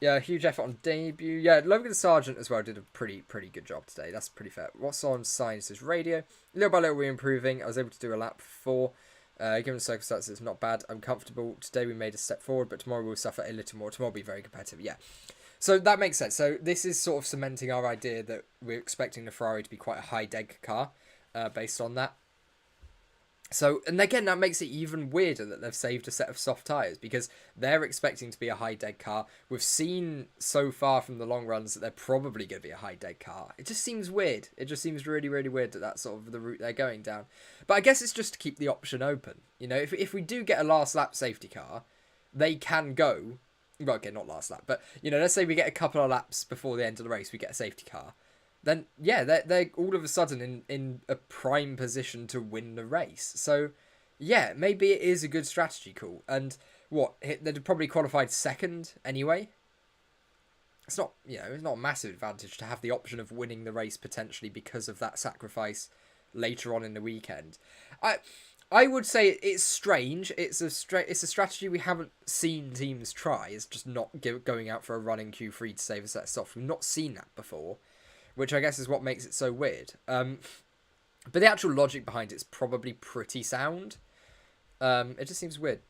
Yeah, huge effort on debut. Yeah, Logan Sargent as well did a pretty good job today. That's pretty fair. What's on Sainz's radio? Little by little, we're improving. I was able to do a lap 4. Given the circumstances, not bad. I'm comfortable. Today we made a step forward, but tomorrow we'll suffer a little more. Tomorrow will be very competitive. Yeah. So that makes sense. So this is sort of cementing our idea that we're expecting the Ferrari to be quite a high deg car, based on that. So, and again, that makes it even weirder that they've saved a set of soft tyres because they're expecting to be a high dead car. We've seen so far from the long runs that they're probably going to be a high dead car. It just seems weird. It just seems really, really weird that that's sort of the route they're going down. But I guess it's just to keep the option open. You know, if we do get a last lap safety car, they can go. Well, okay, not last lap, but, you know, let's say we get a couple of laps before the end of the race, we get a safety car. Then, yeah, they're all of a sudden in a prime position to win the race. So, yeah, maybe it is a good strategy call. And what, they'd probably qualified second anyway. It's not, you know, it's not a massive advantage to have the option of winning the race potentially because of that sacrifice later on in the weekend. I would say it's strange. It's a strategy we haven't seen teams try. It's just not going out for a run in Q3 to save a set of softs. We've not seen that before, which I guess is what makes it so weird. But the actual logic behind it's probably pretty sound. It just seems weird.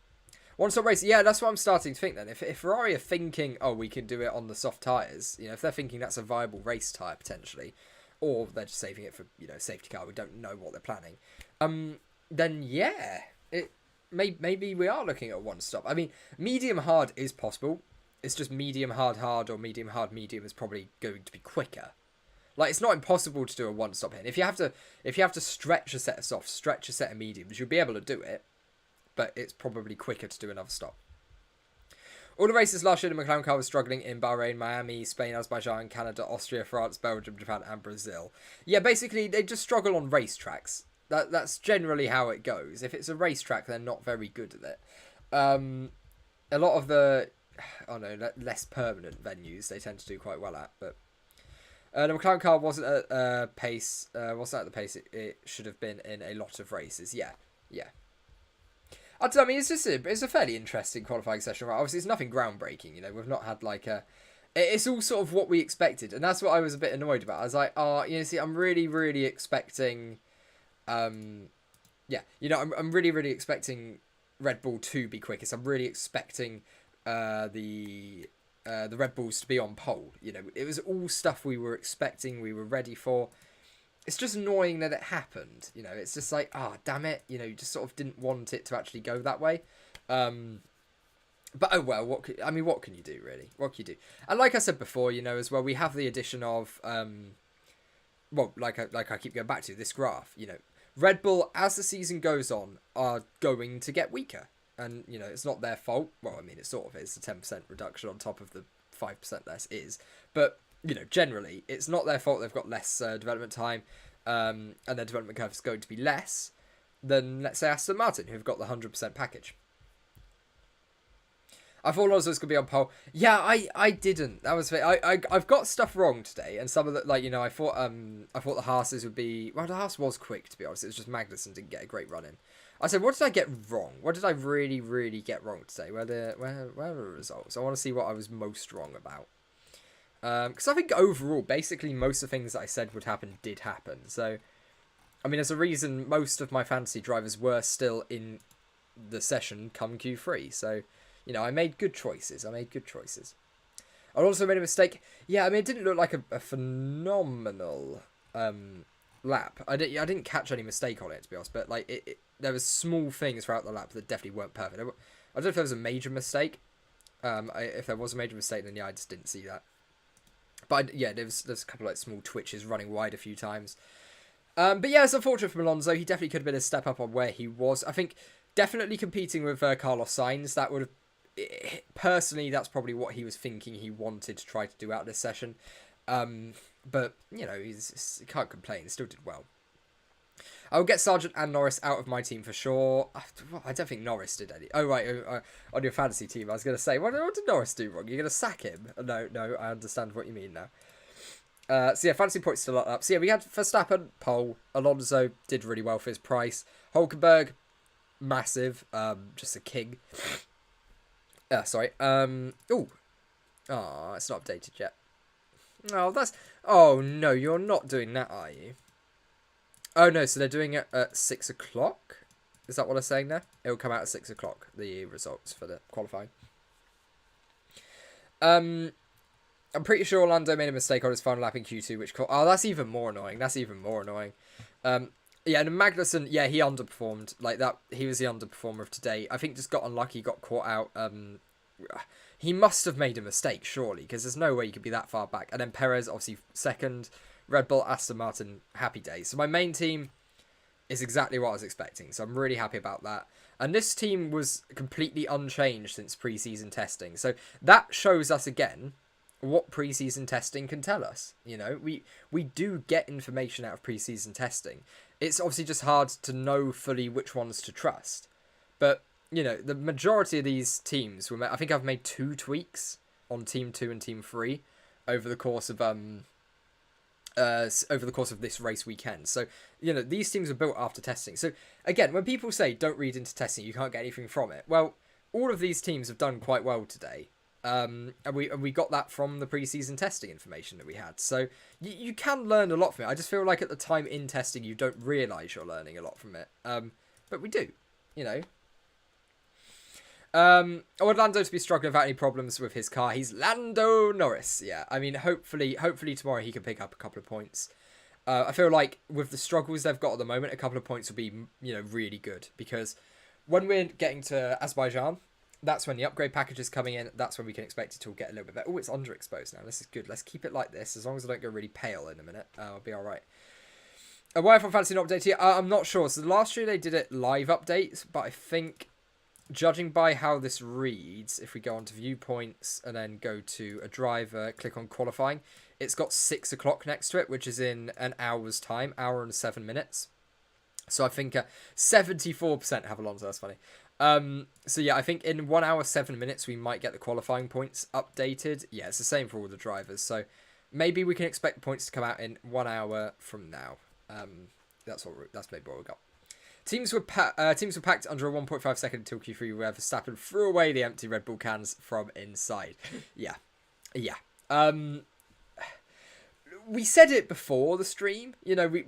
One-stop race, yeah, that's what I'm starting to think then. If Ferrari are thinking, oh, we can do it on the soft tyres, you know, if they're thinking that's a viable race tyre potentially, or they're just saving it for, you know, safety car, we don't know what they're planning, then yeah, maybe we are looking at one stop. I mean, medium hard is possible. It's just medium hard or medium hard medium is probably going to be quicker. Like, it's not impossible to do a one stop here. If you have to stretch a set of softs, stretch a set of mediums, you'll be able to do it, but it's probably quicker to do another stop. All the races last year, the McLaren car was struggling in Bahrain, Miami, Spain, Azerbaijan, Canada, Austria, France, Belgium, Japan, and Brazil. Yeah, basically, they just struggle on racetracks. That's generally how it goes. If it's a racetrack, they're not very good at it. A lot of the, less permanent venues, they tend to do quite well at. But the McLaren car wasn't at the pace it should have been in a lot of races. Yeah. I mean, it's a fairly interesting qualifying session, right? Obviously, it's nothing groundbreaking. You know, we've not had like a. It's all sort of what we expected, and that's what I was a bit annoyed about. I was like, I'm really, really expecting. I'm really, really expecting Red Bull to be quickest. I'm really expecting the Red Bulls to be on pole. You know, it was all stuff we were expecting, we were ready for. It's just annoying that it happened. You know, it's just like, damn it. You know, you just sort of didn't want it to actually go that way. But oh well, what can you do, really? What can you do? And like I said before, you know, as well, we have the addition of, like I keep going back to, this graph, you know, Red Bull, as the season goes on, are going to get weaker. And, you know, it's not their fault. Well, I mean, it sort of is. A 10% reduction on top of the 5% less is. But, you know, generally, it's not their fault they've got less development time. And their development curve is going to be less than, let's say, Aston Martin, who've got the 100% package. I thought Alonso was going to be on pole. Yeah, I didn't. That was I've got stuff wrong today, and some of the, like, you know, I thought the Haas's would be, well, the Haas was quick, to be honest. It was just Magnussen didn't get a great run in. I said, what did I get wrong? What did I really, really get wrong today? Where are the results? I want to see what I was most wrong about. Because I think overall, basically most of the things that I said would happen did happen. So, I mean, there's a reason most of my fantasy drivers were still in the session come Q3. So, you know, I made good choices. I also made a mistake. Yeah, I mean, it didn't look like a phenomenal lap. I didn't catch any mistake on it, to be honest. But like, there was small things throughout the lap that definitely weren't perfect. I don't know if there was a major mistake. If there was a major mistake, then yeah, I just didn't see that. But there's a couple of like small twitches running wide a few times. But yeah, it's unfortunate for Alonso. He definitely could have been a step up on where he was. I think definitely competing with Carlos Sainz, that would have. Personally, that's probably what he was thinking he wanted to try to do out of this session. But, you know, he can't complain. He still did well. I will get Sargent and Norris out of my team for sure. I don't think Norris did any. Oh, right. On your fantasy team, I was going to say, what did Norris do wrong? You're going to sack him? No, I understand what you mean now. So, yeah, fantasy points still up. So, yeah, we had Verstappen, pole. Alonso did really well for his price. Hulkenberg, massive. Just a king. Sorry. It's not updated yet. Oh, no, you're not doing that, are you? Oh, no, so they're doing it at 6 o'clock? Is that what I'm saying there? It'll come out at 6 o'clock, the results for the qualifying. I'm pretty sure Orlando made a mistake on his final lap in Q2, which... that's even more annoying. Yeah, and Magnussen, yeah, he underperformed. Like that, he was the underperformer of today. I think just got unlucky, got caught out. He must have made a mistake, surely, because there's no way you could be that far back. And then Perez, obviously, second. Red Bull, Aston Martin, happy days. So my main team is exactly what I was expecting. So I'm really happy about that. And this team was completely unchanged since pre-season testing. So that shows us again what pre-season testing can tell us. You know, we do get information out of pre-season testing. It's obviously just hard to know fully which ones to trust. But, you know, the majority of these teams, I think I've made 2 tweaks on Team 2 and Team 3 over the course of this race weekend. So, you know, these teams are built after testing. So, again, when people say don't read into testing, you can't get anything from it. Well, all of these teams have done quite well today. And we got that from the preseason testing information that we had. So, you can learn a lot from it. I just feel like at the time in testing, you don't realise you're learning a lot from it. But we do, you know. I want Lando to be struggling without any problems with his car. He's Lando Norris. Yeah, I mean, hopefully tomorrow he can pick up a couple of points. I feel like with the struggles they've got at the moment, a couple of points will be, you know, really good. Because when we're getting to Azerbaijan, that's when the upgrade package is coming in. That's when we can expect it to get a little bit better. Oh, it's underexposed now. This is good. Let's keep it like this. As long as I don't go really pale in a minute, I'll be all right. Why from Fantasy not update here? I'm not sure. So last year they did it live updates, but I think, judging by how this reads, if we go on to viewpoints and then go to a driver, click on qualifying, it's got 6 o'clock next to it, which is in an hour's time, hour and 7 minutes. So I think 74% have Alonso. That's funny. So yeah, I think in 1 hour, 7 minutes, we might get the qualifying points updated. Yeah, it's the same for all the drivers. So maybe we can expect the points to come out in 1 hour from now. That's maybe what we got. Teams were packed under a 1.5 second until Q3, where Verstappen threw away the empty Red Bull cans from inside. Yeah. We said it before the stream. You know, we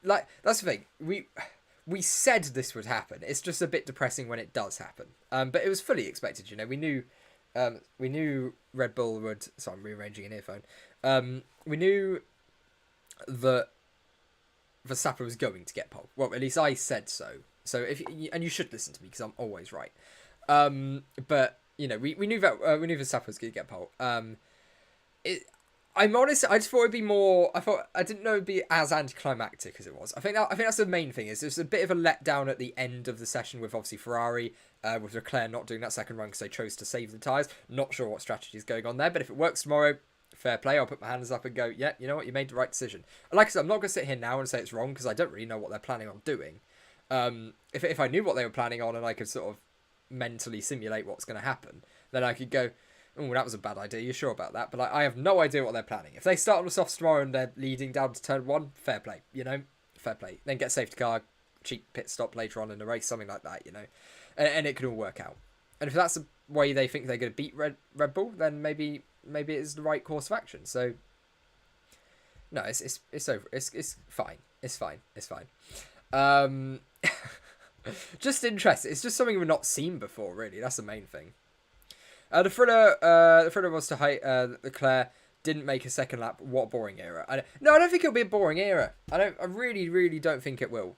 like, that's the thing. We said this would happen. It's just a bit depressing when it does happen. But it was fully expected. You know, we knew Red Bull would. Sorry, I'm rearranging an earphone. We knew that Verstappen was going to get pole. Well, at least I said so. So and you should listen to me because I'm always right. But you know, we knew Verstappen was going to get pole. I'm honest. I just thought it'd be more. I didn't know it'd be as anticlimactic as it was. I think that's the main thing. Is there's a bit of a letdown at the end of the session with obviously Ferrari, with Leclerc not doing that second run because they chose to save the tyres. Not sure what strategy is going on there, but if it works tomorrow, fair play. I'll put my hands up and go, yeah, you know what, you made the right decision. Like I said, I'm not going to sit here now and say it's wrong because I don't really know what they're planning on doing. If I knew what they were planning on and I could sort of mentally simulate what's going to happen, then I could go, oh, that was a bad idea. You're sure about that? But like, I have no idea what they're planning. If they start on the softs tomorrow and they're leading down to turn 1, fair play. You know, fair play. Then get safety car, cheap pit stop later on in the race, something like that. You know, and it can all work out. And if that's the way they think they're going to beat Red Bull, then maybe it is the right course of action. So no, it's over. It's fine. It's fine. Just interesting. It's just something we've not seen before. Really, that's the main thing. The thriller was to height. Leclerc didn't make a second lap. What a boring era. I don't think it'll be a boring era. I really don't think it will.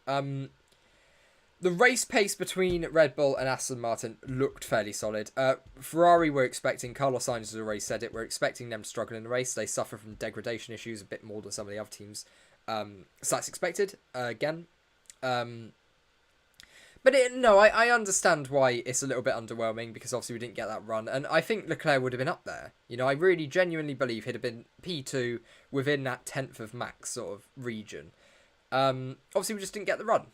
The race pace between Red Bull and Aston Martin looked fairly solid. Ferrari were expecting, Carlos Sainz has already said it, we're expecting them to struggle in the race. They suffer from degradation issues a bit more than some of the other teams. So that's expected, again. But I understand why it's a little bit underwhelming because obviously we didn't get that run. And I think Leclerc would have been up there. You know, I really genuinely believe he'd have been P2 within that 10th of max sort of region. Obviously we just didn't get the run.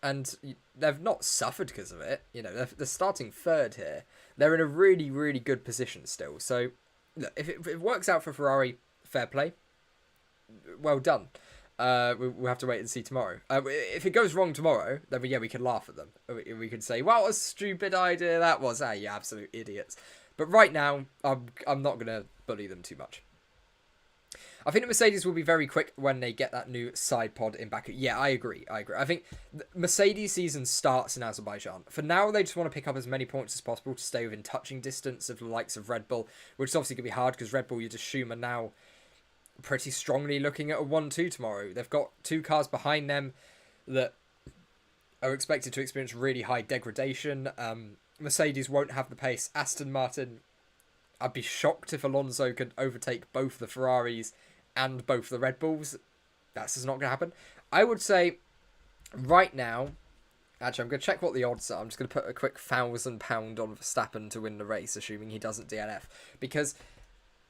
And they've not suffered because of it. You know, they're starting third here. They're in a really, really good position still. So, look, if it works out for Ferrari, fair play. Well done. We'll have to wait and see tomorrow. If it goes wrong tomorrow, then we can laugh at them. We can say, "What a stupid idea that was." Ah, you absolute idiots. But right now, I'm not going to bully them too much. I think the Mercedes will be very quick when they get that new side pod in Baku. Yeah, I agree. I think the Mercedes season starts in Azerbaijan. For now, they just want to pick up as many points as possible to stay within touching distance of the likes of Red Bull, which is obviously going to be hard because Red Bull, you'd assume, are now pretty strongly looking at a 1-2 tomorrow. They've got 2 cars behind them that are expected to experience really high degradation. Mercedes won't have the pace. Aston Martin, I'd be shocked if Alonso could overtake both the Ferraris and both the Red Bulls. That's just not going to happen. I would say right now, actually, I'm going to check what the odds are. I'm just going to put a quick £1,000 on Verstappen to win the race, assuming he doesn't DNF, because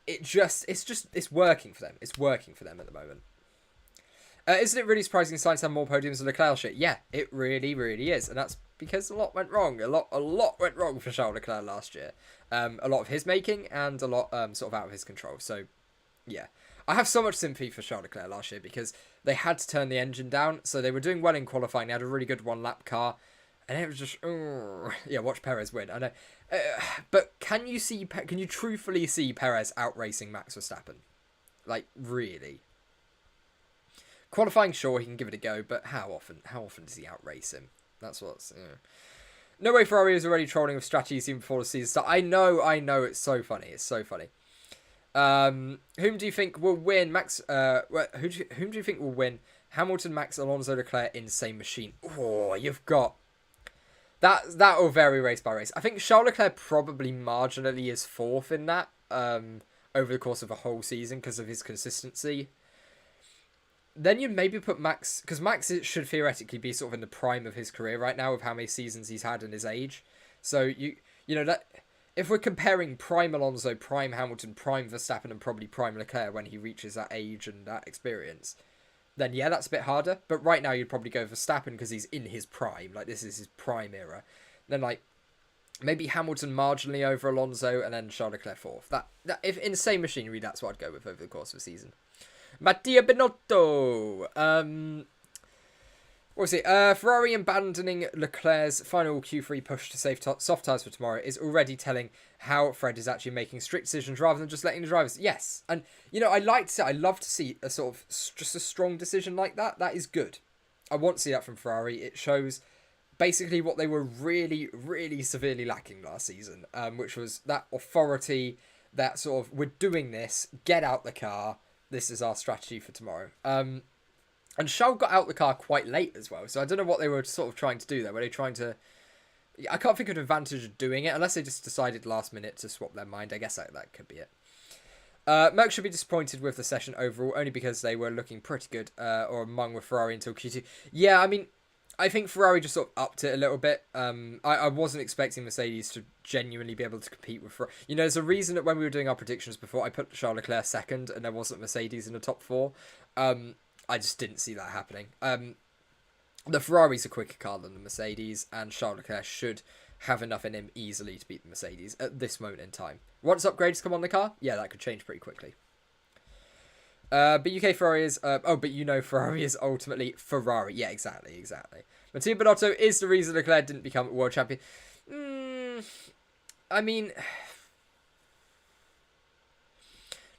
it's working for them. It's working for them at the moment. Isn't it really surprising Sainz had more podiums than Leclerc shit? Yeah, it really, really is. And that's because a lot went wrong. A lot went wrong for Charles Leclerc last year. A lot of his making and a lot sort of out of his control. So, yeah. I have so much sympathy for Charles Leclerc last year because they had to turn the engine down. So they were doing well in qualifying. They had a really good one-lap car. And it was just, yeah, watch Perez win. I know. But can you truthfully see Perez outracing Max Verstappen? Like, really? Qualifying, sure, he can give it a go, but how often? How often does he outrace him? That's what's... No way Ferrari is already trolling with strategies even before the season start. I know, it's so funny. It's so funny. Whom do you think will win? Max... whom do you think will win? Hamilton, Max, Alonso, Leclerc in same machine. Oh, you've got... That will vary race by race. I think Charles Leclerc probably marginally is 4th in that over the course of a whole season because of his consistency. Then you maybe put Max, because Max should theoretically be sort of in the prime of his career right now with how many seasons he's had and his age. So, you know, that if we're comparing prime Alonso, prime Hamilton, prime Verstappen, and probably prime Leclerc when he reaches that age and that experience, then yeah, that's a bit harder. But right now you'd probably go Verstappen because he's in his prime. Like, this is his prime era. Then, like, maybe Hamilton marginally over Alonso and then Charles Leclerc 4th. That if in the same machinery, that's what I'd go with over the course of the season. Mattia Binotto. What was it? Ferrari abandoning Leclerc's final Q3 push to save soft tyres for tomorrow is already telling how Fred is actually making strict decisions rather than just letting the drivers. Yes, and you know I love to see a sort of just a strong decision like that. That is good. I want to see that from Ferrari. It shows basically what they were really, really severely lacking last season, which was that authority, that sort of we're doing this. Get out the car. This is our strategy for tomorrow. And Charles got out the car quite late as well. So I don't know what they were sort of trying to do there. Were they trying to... I can't think of an advantage of doing it unless they just decided last minute to swap their mind. I guess that could be it. Merck should be disappointed with the session overall only because they were looking pretty good or among with Ferrari until Q2. Yeah, I mean, I think Ferrari just sort of upped it a little bit. I wasn't expecting Mercedes to genuinely be able to compete with Ferrari. You know, there's a reason that when we were doing our predictions before, I put Charles Leclerc 2nd and there wasn't Mercedes in the top 4. I just didn't see that happening. The Ferrari's a quicker car than the Mercedes, and Charles Leclerc should have enough in him easily to beat the Mercedes at this moment in time. Once upgrades come on the car, yeah, that could change pretty quickly. But UK Ferrari is... but you know Ferrari is ultimately Ferrari. Yeah, exactly. Mattia Binotto is the reason Leclerc didn't become a world champion. I mean...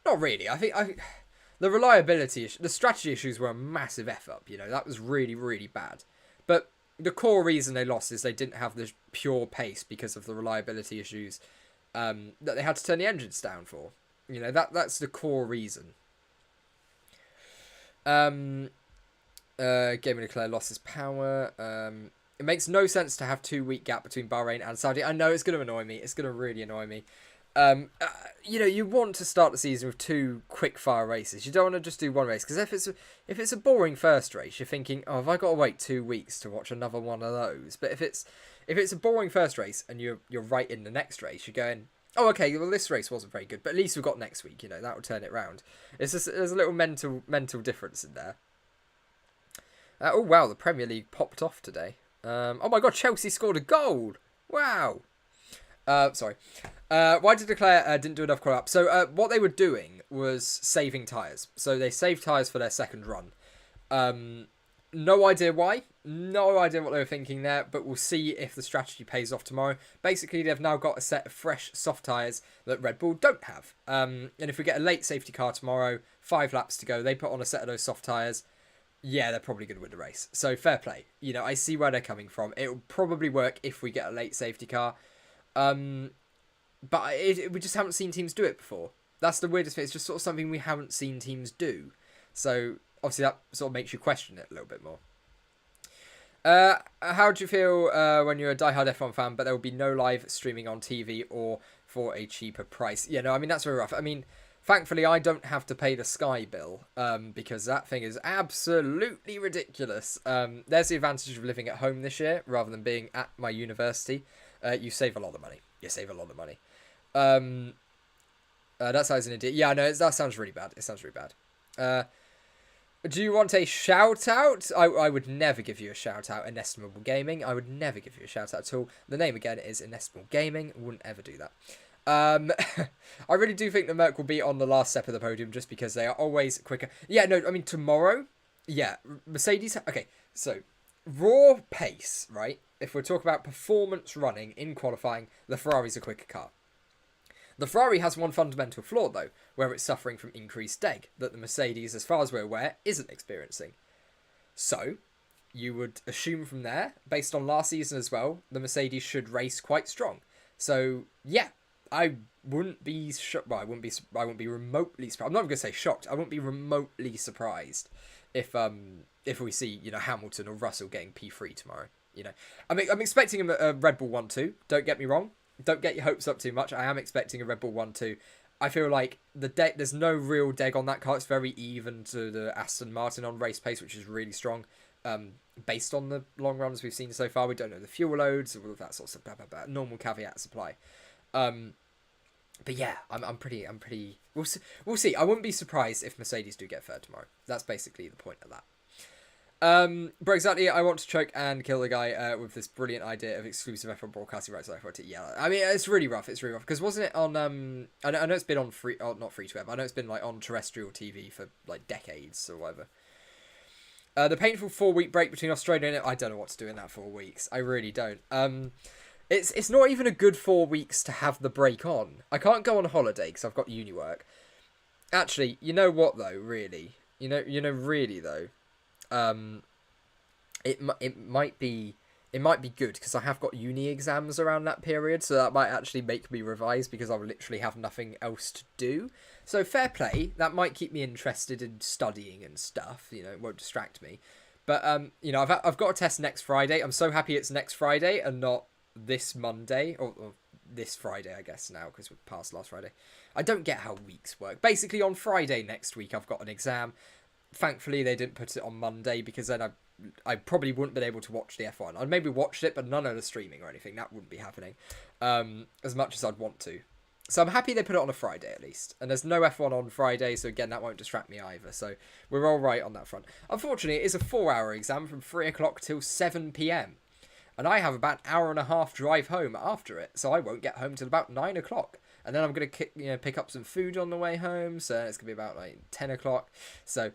Not really. I think... The reliability... The strategy issues were a massive F-up, you know. That was really, really bad. But the core reason they lost is they didn't have the pure pace because of the reliability issues that they had to turn the engines down for. You know, that's the core reason. Gaming Leclerc lost his power. It makes no sense to have 2-week gap between Bahrain and Saudi. I know it's going to annoy me. It's going to really annoy me. You know, you want to start the season with 2 quick-fire races. You don't want to just do one race. Because if it's a boring first race, you're thinking, oh, have I got to wait 2 weeks to watch another one of those? But if it's a boring first race and you're right in the next race, you're going, oh, okay, well, this race wasn't very good. But at least we've got next week, you know. That will turn it round. It's just, there's a little mental difference in there. Oh, wow, the Premier League popped off today. Oh, my God, Chelsea scored a goal. Wow. Sorry. Why did Leclerc didn't do enough qualifying? So what they were doing was saving tyres. So they saved tyres for their second run. No idea why. No idea what they were thinking there, but we'll see if the strategy pays off tomorrow. Basically, they've now got a set of fresh, soft tyres that Red Bull don't have. And if we get a late safety car tomorrow, 5 laps to go, they put on a set of those soft tyres, yeah, they're probably going to win the race. So fair play. You know, I see where they're coming from. It'll probably work if we get a late safety car. But we just haven't seen teams do it before. That's the weirdest thing. It's just sort of something we haven't seen teams do. So obviously that sort of makes you question it a little bit more. How do you feel when you're a diehard F1 fan, but there will be no live streaming on TV or for a cheaper price? Yeah, no, I mean, that's very rough. I mean, thankfully, I don't have to pay the Sky bill because that thing is absolutely ridiculous. There's the advantage of living at home this year rather than being at my university. You save a lot of money. That sounds an idiot. Yeah, no, that sounds really bad. It sounds really bad. Do you want a shout out? I would never give you a shout out, Inestimable Gaming. I would never give you a shout out at all. The name again is Inestimable Gaming. Wouldn't ever do that. I really do think that Merc will be on the last step of the podium just because they are always quicker. Yeah, no, I mean, tomorrow, yeah, Mercedes. Okay, so raw pace, right? If we're talking about performance running in qualifying, the Ferrari's a quicker car. The Ferrari has one fundamental flaw, though, where it's suffering from increased deg that the Mercedes, as far as we're aware, isn't experiencing. So, you would assume from there, based on last season as well, the Mercedes should race quite strong. So, yeah, I wouldn't be shocked. Well, I wouldn't be remotely surprised. I'm not going to say shocked. I wouldn't be remotely surprised if we see, you know, Hamilton or Russell getting P3 tomorrow. You know, I'm expecting a Red Bull 1-2. Don't get me wrong. Don't get your hopes up too much. I am expecting a Red Bull 1-2. I feel like there's no real deg on that car. It's very even to the Aston Martin on race pace, which is really strong. Based on the long runs we've seen so far, we don't know the fuel loads, all of that sort of stuff. Normal caveat supply. But yeah, I'm pretty. We'll see. I wouldn't be surprised if Mercedes do get third tomorrow. That's basically the point of that. But exactly, I want to choke and kill the guy with this brilliant idea of exclusive F1 broadcasting rights. Yeah, I mean, it's really rough. Because wasn't it on I know it's been on not free to air, but I know it's been like on terrestrial TV for like decades or whatever. The painful 4-week break between Australia and I don't know what to do in that 4 weeks. I really don't. It's not even a good 4 weeks to have the break on. I can't go on holiday because I've got uni work. Actually, you know what though? Really, really though. It might be good because I have got uni exams around that period, so that might actually make me revise because I will literally have nothing else to do. So fair play, that might keep me interested in studying and stuff. You know, it won't distract me. But you know, I've got a test next Friday. I'm so happy it's next Friday and not this Monday or this Friday, I guess now because we're past last Friday. I don't get how weeks work. Basically, on Friday next week, I've got an exam. Thankfully, they didn't put it on Monday because then I probably wouldn't been able to watch the F1. I'd maybe watched it, but none of the streaming or anything. That wouldn't be happening as much as I'd want to. So I'm happy they put it on a Friday at least. And there's no F1 on Friday, so again, that won't distract me either. So we're all right on that front. Unfortunately, it is a 4-hour exam from 3 o'clock till 7 p.m. And I have about an hour and a half drive home after it, so I won't get home till about 9 o'clock. And then I'm going to pick up some food on the way home, so it's going to be about like 10 o'clock. So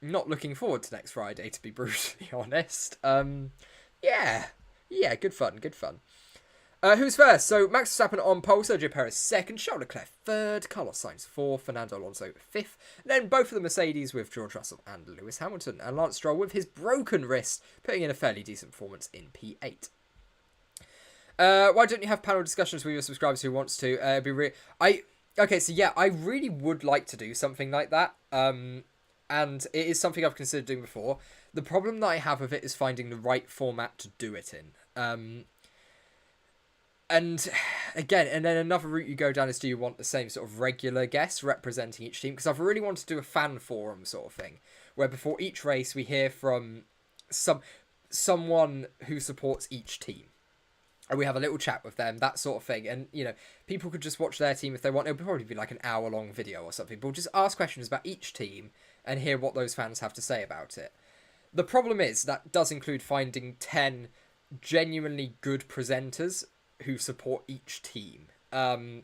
not looking forward to next Friday, to be brutally honest. Yeah, good fun. Who's first? So Max Verstappen on pole, Sergio Perez second, Charles Leclerc third, Carlos Sainz fourth, Fernando Alonso fifth. Then both of the Mercedes with George Russell and Lewis Hamilton, and Lance Stroll with his broken wrist, putting in a fairly decent performance in P8. Why don't you have panel discussions with your subscribers who wants to? Okay, so yeah, I really would like to do something like that. And it is something I've considered doing before. The problem that I have with it is finding the right format to do it in. And again, and then another route you go down is, do you want the same sort of regular guests representing each team? Because I've really wanted to do a fan forum sort of thing, where before each race we hear from someone who supports each team. And we have a little chat with them, that sort of thing. And, you know, people could just watch their team if they want. It would probably be like an hour-long video or something. But we'll just ask questions about each team and hear what those fans have to say about it. The problem is that does include finding 10 genuinely good presenters who support each team. And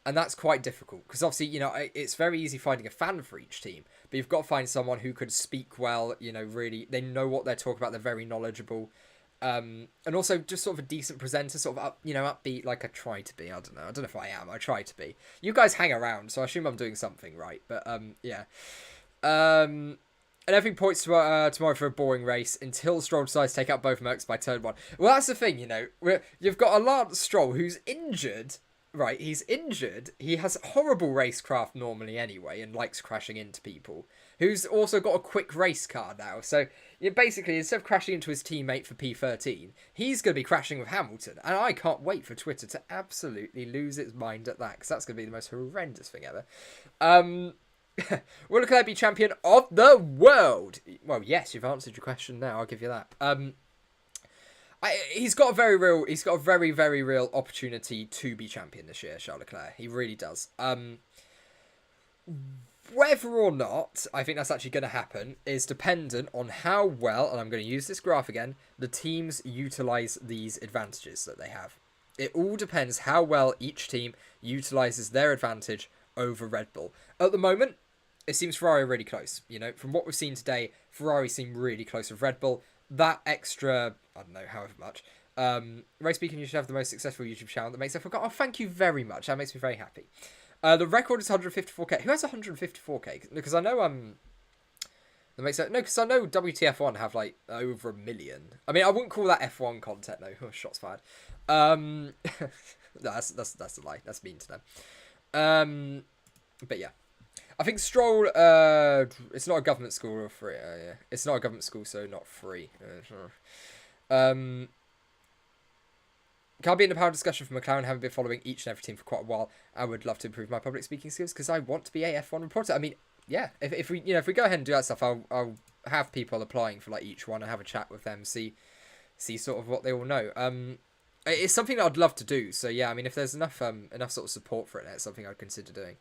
that's quite difficult. Because obviously, you know, it's very easy finding a fan for each team. But you've got to find someone who could speak well, you know, really. They know what they're talking about. They're very knowledgeable. And also just sort of a decent presenter, sort of upbeat, like I try to be. I don't know if I am. I try to be. You guys hang around, so I assume I'm doing something right. But yeah. And everything points to tomorrow for a boring race until Stroll decides to take out both Mercs by turn 1. Well, that's the thing, you know. You've got a Lance Stroll who's injured right, he's injured. He has horrible racecraft normally anyway and likes crashing into people. Who's also got a quick race car now. So basically, instead of crashing into his teammate for P13, he's going to be crashing with Hamilton. And I can't wait for Twitter to absolutely lose its mind at that, because that's going to be the most horrendous thing ever. Will Leclerc be champion of the world? Well, yes, you've answered your question now. I'll give you that. He's got a very, very real opportunity to be champion this year, Charles Leclerc. He really does. Whether or not I think that's actually going to happen is dependent on how well, and I'm going to use this graph again, the teams utilise these advantages that they have. It all depends how well each team utilises their advantage over Red Bull. At the moment, it seems Ferrari are really close. From what we've seen today, Ferrari seem really close with Red Bull. That extra, I don't know, however much. RaceBeacon, you should have the most successful YouTube channel that makes it forgot. Oh, thank you very much. That makes me very happy. The record is 154k. Who has 154k? Because I know that makes sense. No, because I know WTF1 have like over 1 million. I mean, I wouldn't call that F1 content though. Oh, shots fired. No, that's a lie. That's mean to them. But yeah. I think Stroll, it's not a government school or free. Yeah. It's not a government school, so not free. Can I be in a power discussion for McLaren, having been following each and every team for quite a while? I would love to improve my public speaking skills because I want to be a F1 reporter. I mean, yeah, if we go ahead and do that stuff, I'll have people applying for like each one and have a chat with them, see sort of what they all know. It's something that I'd love to do. So yeah, I mean, if there's enough sort of support for it, it's something I'd consider doing.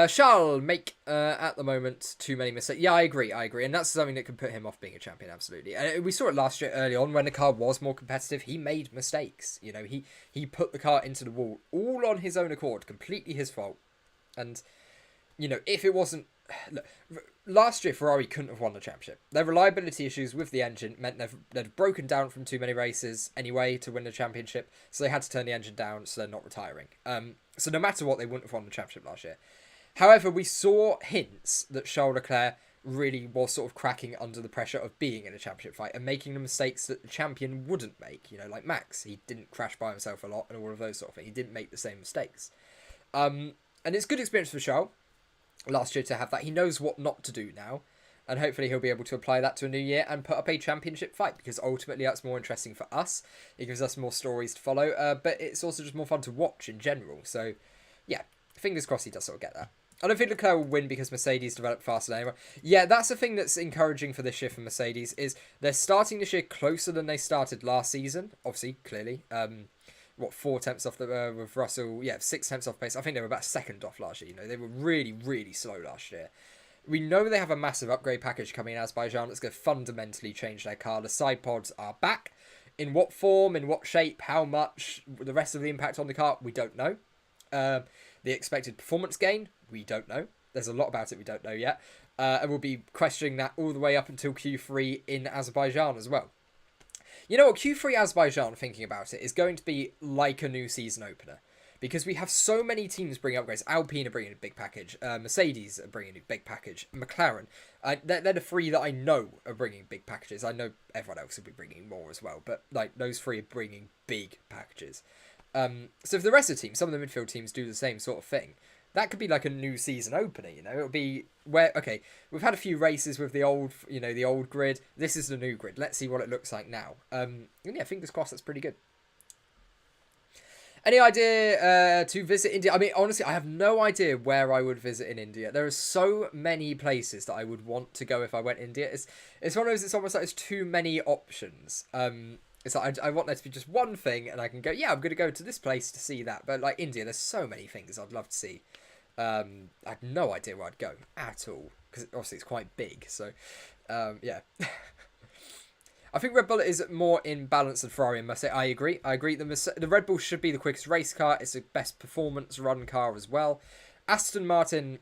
Charles make at the moment too many mistakes. Yeah, I agree, and that's something that can put him off being a champion, absolutely. And we saw it last year early on when the car was more competitive. He made mistakes. He put the car into the wall all on his own accord, completely his fault. And if it wasn't, look, last year Ferrari couldn't have won the championship. Their reliability issues with the engine meant they'd broken down from too many races anyway to win the championship, so they had to turn the engine down, so they're not retiring. So no matter what, they wouldn't have won the championship last year. However, we saw hints that Charles Leclerc really was sort of cracking under the pressure of being in a championship fight and making the mistakes that the champion wouldn't make. Like Max, he didn't crash by himself a lot and all of those sort of things. He didn't make the same mistakes. And it's good experience for Charles last year to have that. He knows what not to do now, and hopefully he'll be able to apply that to a new year and put up a championship fight, because ultimately that's more interesting for us. It gives us more stories to follow, but it's also just more fun to watch in general. So, yeah, fingers crossed he does sort of get that. I don't think Leclerc will win because Mercedes developed faster than anyone. Yeah, that's the thing that's encouraging for this year for Mercedes, is they're starting this year closer than they started last season. Obviously, clearly. 4 tenths off with Russell? Yeah, 6 tenths off pace. I think they were about a second off last year. They were really, really slow last year. We know they have a massive upgrade package coming in Azerbaijan that's going to fundamentally change their car. The side pods are back. In what form, in what shape, how much, the rest of the impact on the car, we don't know. The expected performance gain, we don't know. There's a lot about it we don't know yet. And we'll be questioning that all the way up until Q3 in Azerbaijan as well. You know what? Q3 Azerbaijan, thinking about it, is going to be like a new season opener. Because we have so many teams bringing upgrades. Alpine are bringing a big package. Mercedes are bringing a big package. McLaren. They're the 3 that I know are bringing big packages. I know everyone else will be bringing more as well. But those 3 are bringing big packages. So if the rest of the teams, some of the midfield teams, do the same sort of thing, that could be like a new season opener. It'll be where, okay, we've had a few races with the old, the old grid. This is the new grid. Let's see what it looks like now. And yeah, fingers crossed, that's pretty good. Any idea to visit India? I mean, honestly, I have no idea where I would visit in India. There are so many places that I would want to go if I went India. It's one of those, it's almost like there's too many options. It's like I want there to be just one thing, and I can go, yeah, I'm going to go to this place to see that. But like India, there's so many things I'd love to see. I have no idea where I'd go at all, because obviously it's quite big. So, yeah. I think Red Bull is more in balance than Ferrari and Mercedes. I agree. The Red Bull should be the quickest race car. It's the best performance run car as well. Aston Martin,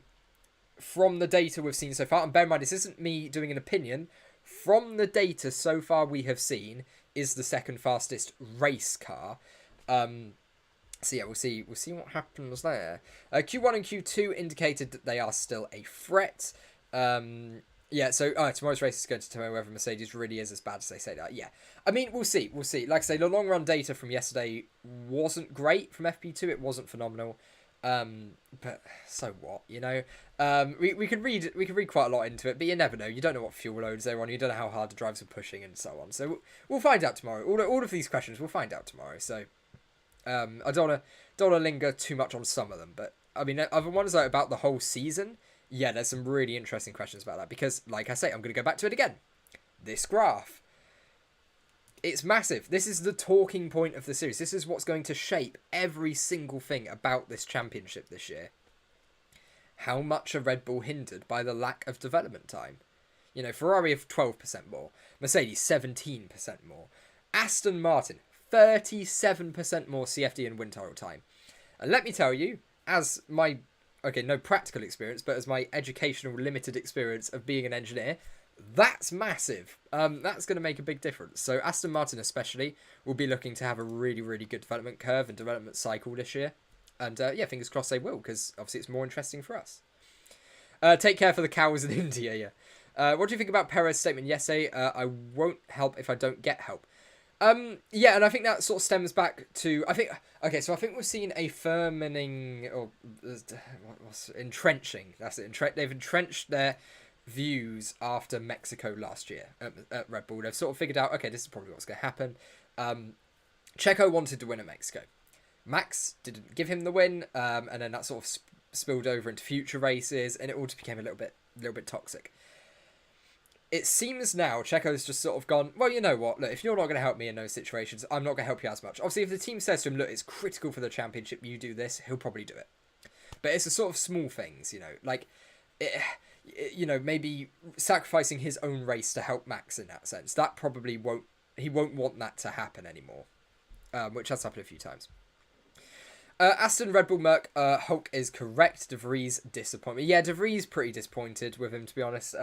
from the data we've seen so far, and bear in mind, this isn't me doing an opinion, from the data so far we have seen, is the second fastest race car. So yeah, we'll see what happens there. Q1 and Q2 indicated that they are still a threat. Yeah, so tomorrow's race is going to tell me whether Mercedes really is as bad as they say that. Yeah, I mean, we'll see. We'll see. Like I say, the long run data from yesterday wasn't great from FP2. It wasn't phenomenal. But so what, you know? We could read quite a lot into it, but you never know. You don't know what fuel loads they're on. You don't know how hard the drivers are pushing and so on. So we'll find out tomorrow. All of these questions we'll find out tomorrow. So I don't want to linger too much on some of them, but I mean, other ones like about the whole season. Yeah, there's some really interesting questions about that because, like I say, I'm going to go back to it again. This graph. It's massive. This is the talking point of the series. This is what's going to shape every single thing about this championship this year. How much are Red Bull hindered by the lack of development time? You know, Ferrari have 12% more. Mercedes, 17% more. Aston Martin, 37% more CFD and wind tunnel time. And let me tell you, as my... Okay, no practical experience, but as my educational limited experience of being an engineer, that's massive. That's going to make a big difference. So Aston Martin especially will be looking to have a really, really good development curve and development cycle this year. And yeah, fingers crossed they will, because obviously it's more interesting for us. Take care for the cows in India, yeah. What do you think about Perez's statement yesterday? I won't help if I don't get help. Yeah, and I think that sort of stems back to, I think we've seen a firming, or what's entrenching, that's it, they've entrenched their views after Mexico last year at Red Bull. They've sort of figured out, okay, this is probably what's going to happen. Checo wanted to win at Mexico. Max didn't give him the win, and then that sort of spilled over into future races, and it all just became a little bit toxic. It seems now Checo's just sort of gone, well, you know what, look, if you're not going to help me in those situations, I'm not going to help you as much. Obviously, if the team says to him, look, it's critical for the championship, you do this, he'll probably do it. But it's the sort of small things, you know, like, you know, maybe sacrificing his own race to help Max in that sense. That probably he won't want that to happen anymore, which has happened a few times. Aston, Red Bull, Merc, Hulk is correct. De Vries, disappointment. Yeah, De Vries pretty disappointed with him, to be honest.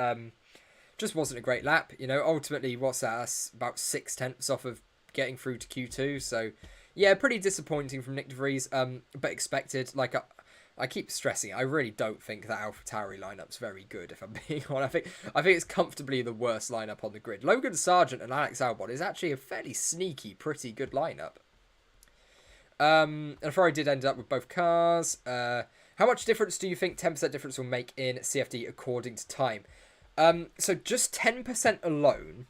Just wasn't a great lap, you know. Ultimately, what's that? That's about 0.6 off of getting through to Q2. So, yeah, pretty disappointing from Nick De Vries, but expected. Like, I keep stressing, I really don't think that AlphaTauri lineup's very good, if I'm being honest. I think it's comfortably the worst lineup on the grid. Logan Sargent and Alex Albon is actually a fairly sneaky, pretty good lineup. And Ferrari did end up with both cars. How much difference do you think 10% difference will make in CFD according to time? So just 10% alone,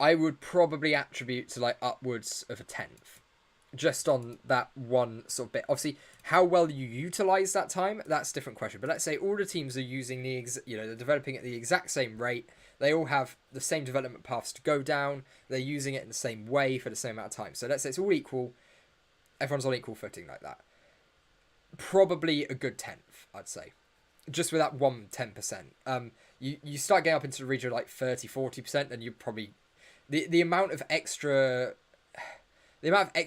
I would probably attribute to like upwards of a 10th. Just on that one sort of bit. Obviously, how well you utilise that time, that's a different question. But let's say all the teams are using they're developing at the exact same rate. They all have the same development paths to go down. They're using it in the same way for the same amount of time. So let's say it's all equal. Everyone's on equal footing like that. Probably a good 10th, I'd say. Just with that 10%. You start getting up into the region of like 30-40%, and you probably the amount of extra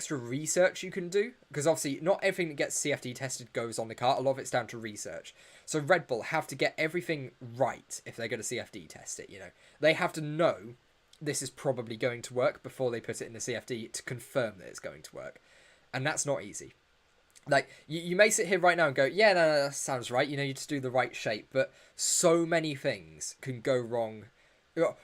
research you can do, because obviously not everything that gets CFD tested goes on the car. A lot of it's down to research. So Red Bull have to get everything right if they're going to CFD test it. You know, they have to know this is probably going to work before they put it in the CFD to confirm that it's going to work, and that's not easy. Like, you may sit here right now and go, yeah, no, that sounds right. You know, you just do the right shape. But so many things can go wrong.